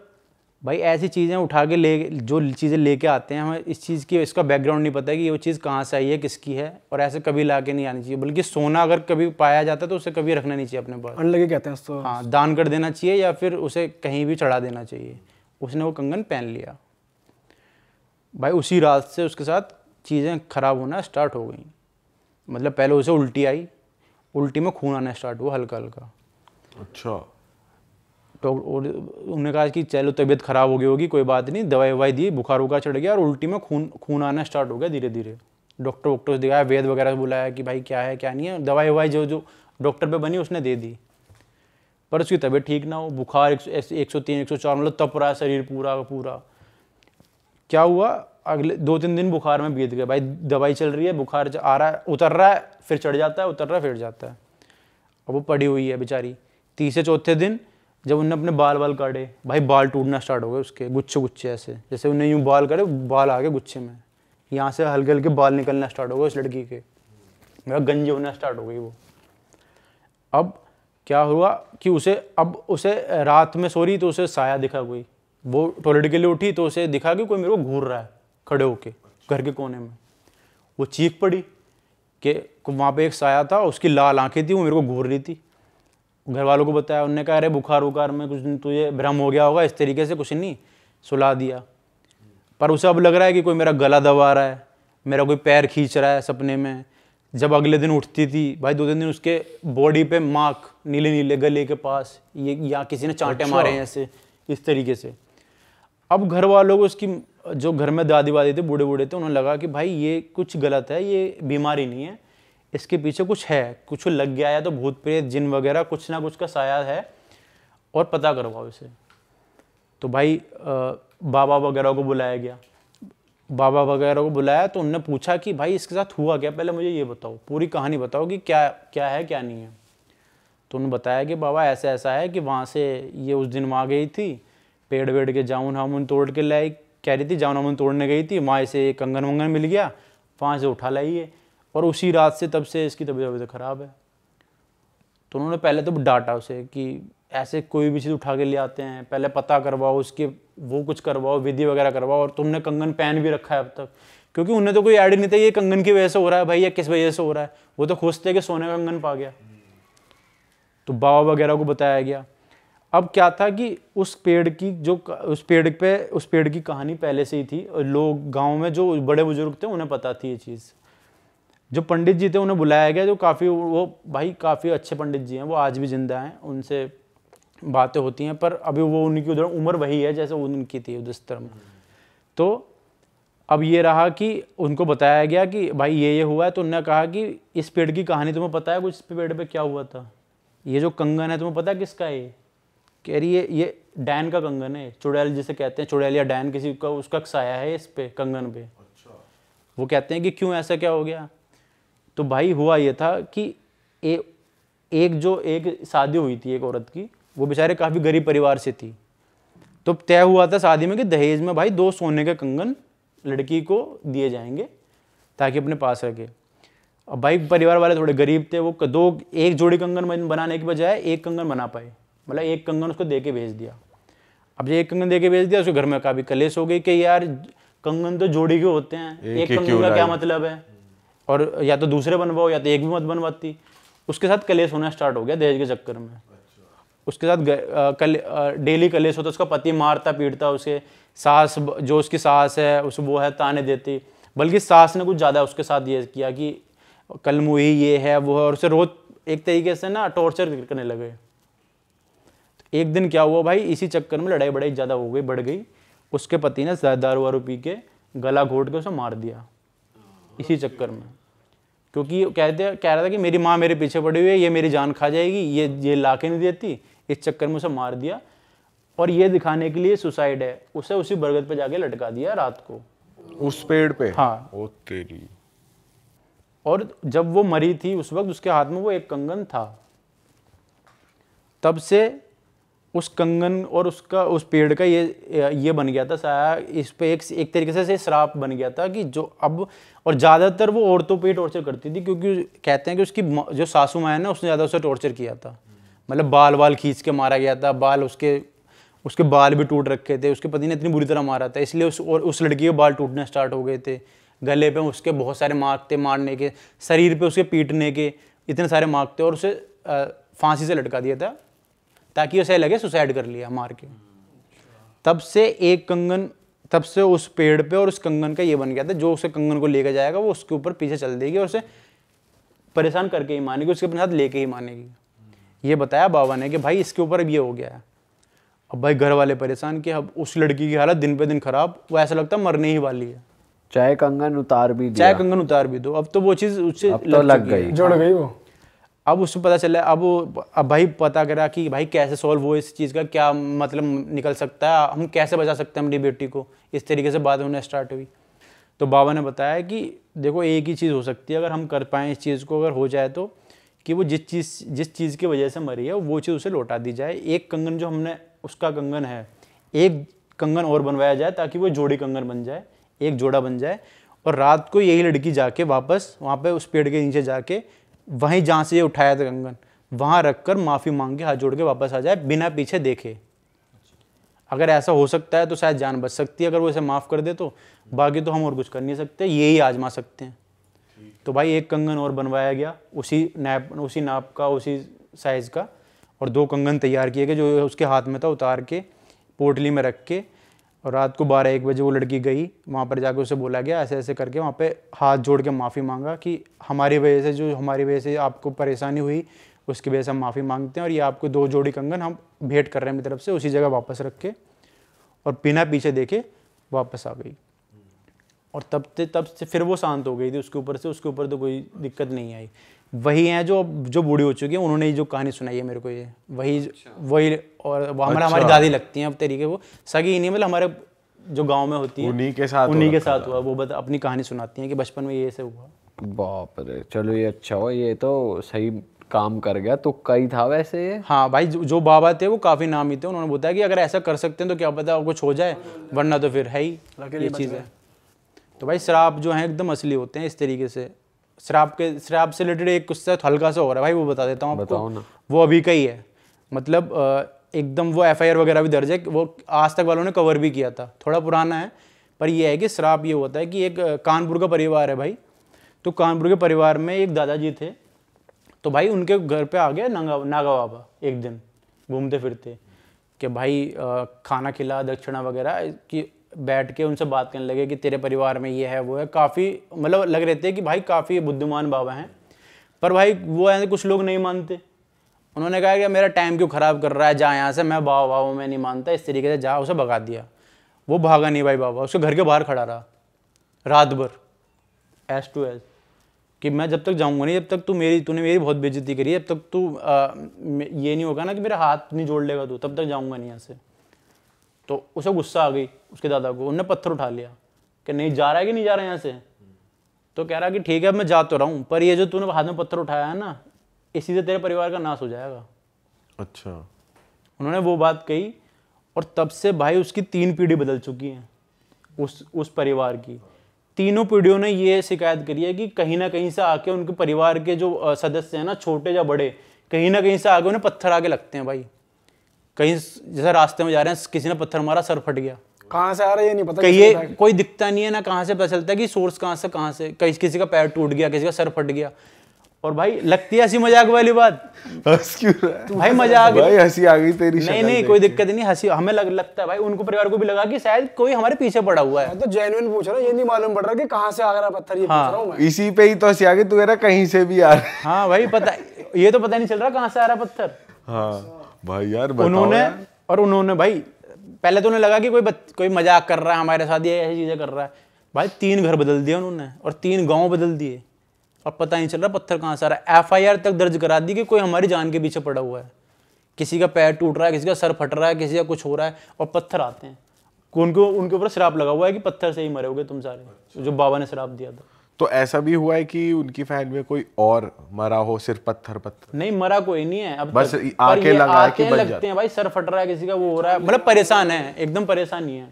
भाई ऐसी चीज़ें उठा के जो चीज़ें लेके आते हैं, हमें इस चीज़ की, इसका बैकग्राउंड नहीं पता है कि वो चीज़ कहाँ से आई है, किसकी है, और ऐसे कभी ला के नहीं आनी चाहिए। बल्कि सोना अगर कभी पाया जाता है तो उसे कभी रखना नहीं चाहिए अपने पास, अनलगी कहते हैं उसको। हाँ, दान कर देना चाहिए या फिर उसे कहीं भी चढ़ा देना चाहिए। उसने वो कंगन पहन लिया भाई। उसी रात से उसके साथ चीज़ें खराब होना स्टार्ट हो गई। मतलब पहले उसे उल्टी आई, उल्टी में खून आना स्टार्ट हुआ हल्का हल्का। अच्छा। तो उन्होंने कहा कि चलो तबीयत खराब हो गई होगी, कोई बात नहीं, दवाई ववाई दी, बुखार वुखार चढ़ गया और उल्टी में खून आना स्टार्ट हो गया धीरे धीरे। डॉक्टर से दिखाया, वैद्य वगैरह से बुलाया कि भाई क्या है क्या नहीं है। दवाई ववाई जो डॉक्टर पे बनी उसने दे दी, पर उसकी तबीयत ठीक ना हो। बुखार 103-104, मतलब तप रहा है शरीर पूरा पूरा। क्या हुआ, अगले 2-3 दिन बुखार में बीत गए भाई। दवाई चल रही है, बुखार आ रहा है, उतर रहा है, फिर चढ़ जाता है, उतर रहा है, फिर जाता है। अब वो पड़ी हुई है बेचारी। 3-4 दिन जब उन्होंने अपने बाल काटे भाई, बाल टूटना स्टार्ट हो गए उसके, गुच्छे ऐसे, जैसे उन्हें यूँ बाल करे, बाल आ गए गुच्छे में, यहाँ से हल्के हल्के बाल निकलना स्टार्ट हो गए उस लड़की के, मेरा गंजे होना स्टार्ट हो गई वो। अब क्या हुआ कि उसे रात में सो रही तो उसे साया दिखा कोई, वो टॉयलेट के लिए उठी तो उसे दिखा कि कोई मेरे को घूर रहा है खड़े होके घर के कोने में। वो चीख पड़ी कि वहाँ पे एक साया था, उसकी लाल आंखें थी, वो मेरे को घूर रही थी। घर वालों को बताया, उन्होंने कहा अरे बुखार वुखार में कुछ तुझे भ्रम हो गया होगा, इस तरीके से कुछ नहीं, सुला दिया। पर उसे अब लग रहा है कि कोई मेरा गला दबा रहा है, मेरा कोई पैर खींच रहा है सपने में। जब अगले दिन उठती थी भाई, 2-3 दिन उसके बॉडी पे मार्क नीले नीले गले के पास, ये या किसी ने चांटे मारे हैं ऐसे, इस तरीके से। अब घर वालों को, उसकी जो घर में दादी वादी थे, बूढ़े बूढ़े थे, उन्होंने लगा कि भाई ये कुछ गलत है, ये बीमारी नहीं है, इसके पीछे कुछ है, कुछ लग गया है, तो भूत प्रेत जिन वगैरह कुछ ना कुछ का साया है, और पता करवाओ इसे। तो भाई बाबा वगैरह को बुलाया गया। बाबा वगैरह को बुलाया तो उनने पूछा कि भाई इसके साथ हुआ क्या, पहले मुझे ये बताओ, पूरी कहानी बताओ कि क्या क्या है क्या नहीं है। तो उन्होंने बताया कि बाबा ऐसा ऐसा है कि वहाँ से ये उस दिन वहाँ गई थी, पेड़ वेड़ के जामुन हामुन तोड़ के लाई, कह रही थी जामुन हामुन तोड़ने गई थी, वहाँ से कंगन वंगन मिल गया, वहाँ से उठा लाई है, और उसी रात से तब से इसकी तबीयत ख़राब है। तो उन्होंने पहले तो डांटा उसे कि ऐसे कोई भी चीज़ उठा के ले आते हैं, पहले पता करवाओ, उसके वो कुछ करवाओ, विधि वगैरह करवाओ, और तुमने कंगन पहन भी रखा है अब तक, क्योंकि उन्हें तो कोई आइडिया नहीं था ये कंगन की वजह से हो रहा है भाई या किस वजह से हो रहा है। वो तो खुश थे कि सोने का कंगन पा गया। तो बाबा वगैरह को बताया गया। अब क्या था कि उस पेड़ की कहानी पहले से ही थी, और लोग गाँव में जो बड़े बुजुर्ग थे उन्हें पता थी ये चीज़। जो पंडित जी थे उन्हें बुलाया गया, जो काफ़ी अच्छे पंडित जी हैं, वो आज भी जिंदा हैं, उनसे बातें होती हैं, पर अभी वो उनकी उधर उम्र वही है जैसे उनकी थी उस तरह। तो अब ये रहा कि उनको बताया गया कि भाई ये हुआ है। तो उन्होंने कहा कि इस पेड़ की कहानी तुम्हें पता है कुछ, इस पेड़ पे क्या हुआ था, ये जो कंगन है तुम्हें पता है किसका है? कह रही है ये डैन का कंगन है, चुड़ैल जिसे कहते हैं, चुड़ैल या डैन किसी का, उसका साया है इस पे कंगन पे। वो कहते हैं कि क्यों, ऐसा क्या हो गया? तो भाई हुआ ये था कि एक शादी हुई थी एक औरत की, वो बेचारे काफ़ी गरीब परिवार से थी। तो तय हुआ था शादी में कि दहेज में भाई 2 सोने के कंगन लड़की को दिए जाएंगे ताकि अपने पास रखे। अब भाई परिवार वाले थोड़े गरीब थे, वो एक जोड़ी कंगन बनाने के बजाय एक कंगन बना पाए, मतलब एक कंगन उसको दे के भेज दिया। अब जो एक कंगन दे के भेज दिया, उसके घर में काफ़ी कलेश हो गई कि यार कंगन तो जोड़ी के होते हैं, एक कंगन का क्या मतलब है, और या तो दूसरे बनवाओ या तो एक भी मत बनवाती। उसके साथ कलेश होना स्टार्ट हो गया दहेज के चक्कर में। उसके साथ डेली कलेश होता, उसका पति मारता पीटता उसे, सास जो उसकी सास है वो है ताने देती, बल्कि सास ने कुछ ज़्यादा उसके साथ ये किया कि कल मुही ये है वो है, और उसे रोज एक तरीके से ना टॉर्चर करने लगे। तो एक दिन क्या हुआ भाई, इसी चक्कर में लड़ाई बड़ाई ज़्यादा हो गई, बढ़ गई। उसके पति ने दारू वारू पी के गला घोट के उसे मार दिया इसी चक्कर में, क्योंकि कह रहा था कि मेरी माँ मेरे पीछे पड़ी हुई है, ये मेरी जान खा जाएगी, ये ला के नहीं देती, इस चक्कर में उसे मार दिया। और ये दिखाने के लिए सुसाइड है, उसे उसी बरगद पे जाके लटका दिया रात को, उस पेड़ पे। हाँ। ओ तेरी। और जब वो मरी थी उस वक्त उसके हाथ में वो एक कंगन था। तब से उस कंगन और उस पेड़ का ये बन गया था साया, इस पे एक तरीके से श्राप बन गया था कि जो अब, और ज़्यादातर वो औरतों पे टॉर्चर करती थी, क्योंकि कहते हैं कि उसकी जो सासू माँ है ना, उसने ज़्यादा उसे टॉर्चर किया था, मतलब बाल खींच के मारा गया था, उसके बाल भी टूट रखे थे, उसके पति ने इतनी बुरी तरह मारा था, इसलिए उस लड़की के बाल टूटने स्टार्ट हो गए थे, गले पे उसके बहुत सारे मार्क थे मारने के, शरीर पे उसके पीटने के इतने सारे मार्क थे, और उसे फांसी से लटका दिया था ताकि उसे लगे सुसाइड कर लिया मार के। तब से उस पेड़ पे और उस कंगन का ये बन गया था, जो उसे कंगन को लेकर जाएगा वो उसके ऊपर पीछे चल देगी और उसे परेशान करके ही मानेगी, उसके अपने साथ लेके ही मानेगी। ये बताया बाबा ने कि भाई इसके ऊपर अब ये हो गया है। अब भाई घर वाले परेशान कि अब उस लड़की की हालत दिन पे दिन खराब, वो ऐसा लगता है मरने ही वाली है। चाहे कंगन उतार भी दो, अब तो वो चीज़ उससे लग गई, जुड़ गई वो। अब उससे पता चला, अब भाई पता करा कि भाई कैसे सॉल्व हो इस चीज़ का, क्या मतलब निकल सकता है, हम कैसे बचा सकते हैं अपनी बेटी को। इस तरीके से बात होने स्टार्ट हुई। तो बाबा ने बताया कि देखो एक ही चीज़ हो सकती है अगर हम कर पाएँ इस चीज़ को, अगर हो जाए तो, कि वो जिस चीज़ की वजह से मरी है वो चीज़ उसे लौटा दी जाए। एक कंगन जो हमने उसका कंगन है, एक कंगन और बनवाया जाए ताकि वो जोड़ी कंगन बन जाए, एक जोड़ा बन जाए, और रात को यही लड़की जाके वापस वहाँ पे उस पेड़ के नीचे जाके वहीं जहाँ से ये उठाया था कंगन, वहाँ रखकर माफ़ी मांग के हाथ जोड़ के वापस आ जाए बिना पीछे देखे। अगर ऐसा हो सकता है तो शायद जान बच सकती है, अगर वो इसे माफ़ कर दे तो। बाकी तो हम और कुछ कर नहीं सकते, यही आजमा सकते हैं। तो भाई एक कंगन और बनवाया गया उसी नाप का, उसी साइज़ का, और 2 कंगन तैयार किए गए जो उसके हाथ में था, उतार के पोटली में रख के, और रात को 12-1 बजे वो लड़की गई वहाँ पर, जाके उसे बोला गया ऐसे ऐसे करके, वहाँ पे हाथ जोड़ के माफ़ी मांगा कि हमारी वजह से आपको परेशानी हुई, उसकी वजह से हम माफ़ी मांगते हैं, और ये आपको 2 जोड़ी कंगन हम भेंट कर रहे हैं मेरी तरफ से। उसी जगह वापस रख के और बिना पीछे देखे वापस आ गई, और तब से फिर वो शांत हो गई थी। उसके ऊपर तो कोई दिक्कत नहीं आई। वही हैं जो बूढ़ी हो चुकी है, उन्होंने जो कहानी सुनाई है मेरे को, ये वही और हमारी दादी लगती हैं अब तरीके, वो सगी नहीं, मतलब हमारे जो गांव में होती है उन्हीं के साथ हुआ। वो अपनी कहानी सुनाती हैं कि बचपन में ये ऐसे हुआ। बाप रे, चलो ये अच्छा हुआ, ये तो सही काम कर गया। तो कई था वैसे ये। हाँ भाई, जो बाबा थे वो काफ़ी नामी थे, उन्होंने बताया कि अगर ऐसा कर सकते हैं तो क्या पता कुछ हो जाए, वरना तो फिर है ही ये चीज़ है। तो भाई श्राप जो है एकदम असली होते हैं इस तरीके से। श्राप से रिलेटेड एक किस्सा हल्का सा हो रहा है भाई, वो बता देता हूँ आपको। ना। वो अभी का ही है, मतलब एकदम वो FIR वगैरह भी दर्ज है, वो आज तक वालों ने कवर भी किया था, थोड़ा पुराना है। पर ये है कि श्राप ये होता है कि एक कानपुर का परिवार है भाई, तो कानपुर के परिवार में एक दादाजी थे, तो भाई उनके घर पे आ गया नागा बाबा एक दिन घूमते फिरते, कि भाई खाना खिला, दक्षिणा वगैरह की, बैठ के उनसे बात करने लगे कि तेरे परिवार में ये है वो है। काफ़ी मतलब लग रहे थे कि भाई काफ़ी बुद्धिमान बाबा हैं, पर भाई वो ऐसे कुछ लोग नहीं मानते। उन्होंने कहा कि मेरा टाइम क्यों ख़राब कर रहा है, जा यहाँ से, मैं बाबा मैं नहीं मानता, इस तरीके से जा, उसे भगा दिया। वो भागा नहीं भाई बाबा, उसके घर के बाहर खड़ा रहा रात भर, ऐस टू ऐस, कि मैं जब तक जाऊँगा नहीं, जब तक तूने मेरी बहुत बेइज्जती करी है, जब तक तू ये नहीं होगा ना कि मेरा हाथ नहीं जोड़ लेगा तू, तब तक जाऊँगा नहीं यहाँ से। तो उसे गुस्सा आ गई उसके दादा को, उन्होंने पत्थर उठा लिया कि नहीं जा रहा है कि नहीं जा रहा है यहाँ से। तो कह रहा कि ठीक है मैं जा तो रहा हूँ, पर ये जो तूने हाथ में पत्थर उठाया है ना, इसी से तेरे परिवार का नाश हो जाएगा। अच्छा। उन्होंने वो बात कही, और तब से भाई उसकी 3 पीढ़ी बदल चुकी हैं उस परिवार की। तीनों पीढ़ियों ने ये शिकायत करी है कि कहीं ना कहीं से आके उनके परिवार के जो सदस्य हैं ना, छोटे या बड़े, कहीं ना कहीं से आके उन्हें पत्थर आके लगते हैं भाई। कहीं जैसे रास्ते में जा रहे हैं, किसी ने पत्थर मारा, सर फट गया, कहाँ से आ रहा है ये नहीं पता, कहीं कोई दिखता नहीं है ना, कहाँ से पता चलता है कि सोर्स कहाँ से किसी का पैर टूट गया, किसी का सर फट गया। और भाई लगती है हंसी मजाक वाली बात, हंस क्यों रहा है? तो भाई मजाक, भाई हंसी आ गई तेरी। नहीं कोई दिक्कत नहीं, हंसी हमें लगता है भाई, उनको परिवार को भी लगा कि शायद कोई हमारे पीछे पड़ा हुआ है। मैं तो जेन्युइन पूछ रहा हूँ, ये नहीं मालूम पड़ रहा कि कहाँ से आ रहा पत्थर, ये पूछ रहा हूँ मैं। इसी पे ही तो हंसी आ गई, तू कह रहा कहीं से भी आ रहा है। हाँ भाई पता, ये तो पता नहीं चल रहा कहाँ से आ रहा पत्थर। हाँ भाई यार बताओ। उन्होंने भाई पहले तो उन्हें लगा कि कोई मजाक कर रहा है हमारे साथ, ये ऐसी चीजें कर रहा है। भाई 3 घर बदल दिए उन्होंने, और 3 गांव बदल दिए, और पता नहीं चल रहा पत्थर कहाँ से आ रहा है। FIR तक दर्ज करा दी कि कोई हमारी जान के पीछे पड़ा हुआ है, किसी का पैर टूट रहा है, किसी का सर फट रहा है, किसी का कुछ हो रहा है, और पत्थर आते हैं। उनके ऊपर श्राप लगा हुआ है कि पत्थर से ही मरोगे तुम सारे, जो बाबा ने श्राप दिया था। तो ऐसा भी हुआ है कि उनकी फैमिली में कोई और मरा हो, सिर्फ पत्थर? नहीं मरा कोई नहीं है अब बस तक, आके लगा है कि बच लगते हैं भाई, सर फट रहा है किसी का, वो हो रहा है, मतलब परेशान है, एकदम परेशान नहीं है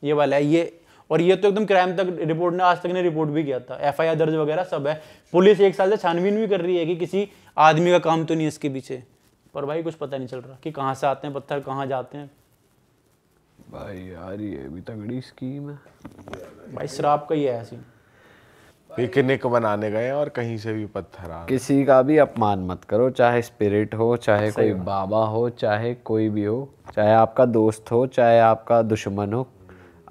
ये वाला है ये। और ये तो एकदम क्राइम तक रिपोर्ट ने, आज तक ने रिपोर्ट भी किया था, FIR दर्ज वगैरह सब है। पुलिस 1 साल से छानबीन भी कर रही है कि किसी आदमी का काम तो नहीं है इसके पीछे, पर भाई कुछ पता नहीं चल रहा कि कहाँ से आते हैं पत्थर, कहाँ जाते हैं। भाई यार ये भी तगड़ी स्कीम है भाई, श्राप का ही है ऐसी। पिकनिक बनाने गए और कहीं से भी पत्थर आ। किसी का भी अपमान मत करो, चाहे स्पिरिट हो, चाहे कोई बाबा हो, चाहे कोई भी हो, चाहे आपका दोस्त हो, चाहे आपका दुश्मन हो,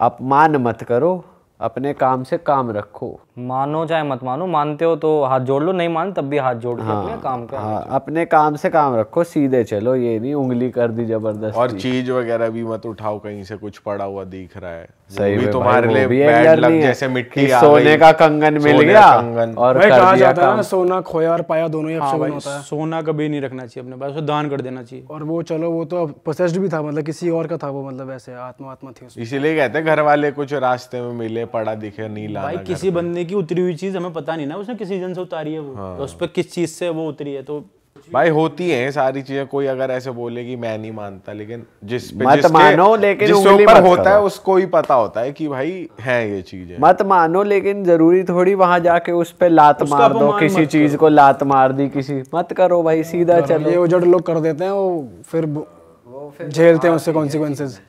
अपमान मत करो, अपने काम से काम रखो। मानो चाहे मत मानो, मानते हो तो हाथ जोड़ लो, नहीं मान तब भी हाथ जोड़ के अपने काम का। हाँ, अपने काम से काम रखो, सीधे चलो, ये नहीं उंगली कर दी जबरदस्ती। और चीज वगैरह भी मत उठाओ, कहीं से कुछ पड़ा हुआ दिख रहा है सही भी में तुम्हारे भाई, लिए वो भी बैड लक, नहीं है जैसे मिट्टी कि आ सोने गई, का कंगन मिल सोने गया का कंगन। और भाई कर कहा दिया जाता है ना, काम। सोना खोया और पाया दोनों ही हाँ अपशगुन भाई, होता है। सोना कभी नहीं रखना चाहिए अपने पास, उसे दान कर देना चाहिए। और वो चलो, वो तो पोसेस्ड भी था, मतलब किसी और का था वो, मतलब ऐसे आत्मा थी उसमें। इसीलिए कहते हैं घर वाले कुछ रास्ते में मिले, पड़ा दिखे, नहीं लाना। भाई किसी बंदे की उतरी हुई चीज हमें पता नहीं ना, उसने किस रीजन से उतारी है वो, तो उस पर किस चीज से वो उतरी है। तो भाई होती है सारी चीजें, कोई अगर ऐसे बोले कि मैं नहीं मानता, लेकिन मत मानो, लेकिन जिसके उंगली ऊपर मत होता है करो। उसको ही पता होता है कि भाई है ये चीज है। मत मानो, लेकिन जरूरी थोड़ी वहां जाके उस पे लात उसका मार दो, अपमान किसी मत चीज को लात मार दी किसी, मत करो भाई, सीधा चलो। ये उजड़ लोग कर देते हैं, वो फिर झेलते हैं उससे कॉन्सिक्वेंसेस।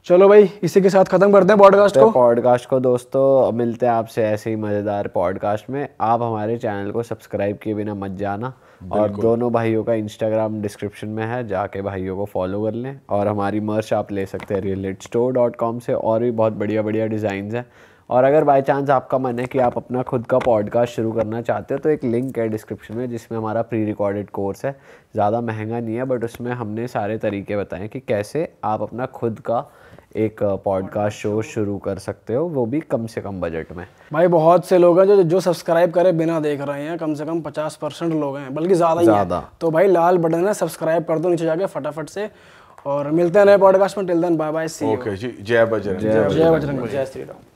चलो भाई इसी के साथ खत्म करते हैं पॉडकास्ट को। पॉडकास्ट को दोस्तों, मिलते हैं आपसे ऐसे ही मज़ेदार पॉडकास्ट में। आप हमारे चैनल को सब्सक्राइब किए बिना मत जाना, और दोनों भाइयों का इंस्टाग्राम डिस्क्रिप्शन में है, जाके भाइयों को फॉलो कर लें। और हमारी मर्च आप ले सकते हैं realitstore.com से, और भी बहुत बढ़िया बढ़िया डिज़ाइन हैं। और अगर बाय चांस आपका मन है कि आप अपना खुद का पॉडकास्ट शुरू करना चाहते हो तो एक लिंक है डिस्क्रिप्शन में जिसमें हमारा प्री रिकॉर्डेड कोर्स है। ज़्यादा महंगा नहीं है, बट उसमें हमने सारे तरीके बताए कि कैसे आप अपना खुद का एक पॉडकास्ट शो शुरू कर सकते हो, वो भी कम से कम बजट में। भाई बहुत से लोग हैं जो सब्सक्राइब करे बिना देख रहे हैं, कम से कम 50% लोग हैं, बल्कि ज़्यादा ही हैं। तो भाई लाल बटन है, सब्सक्राइब कर दो नीचे जाके फटाफट से। और मिलते हैं नए पॉडकास्ट में। Till then bye bye, see you. Okay जी, जय बजरंग। जय बजरंग। जय श्री राम।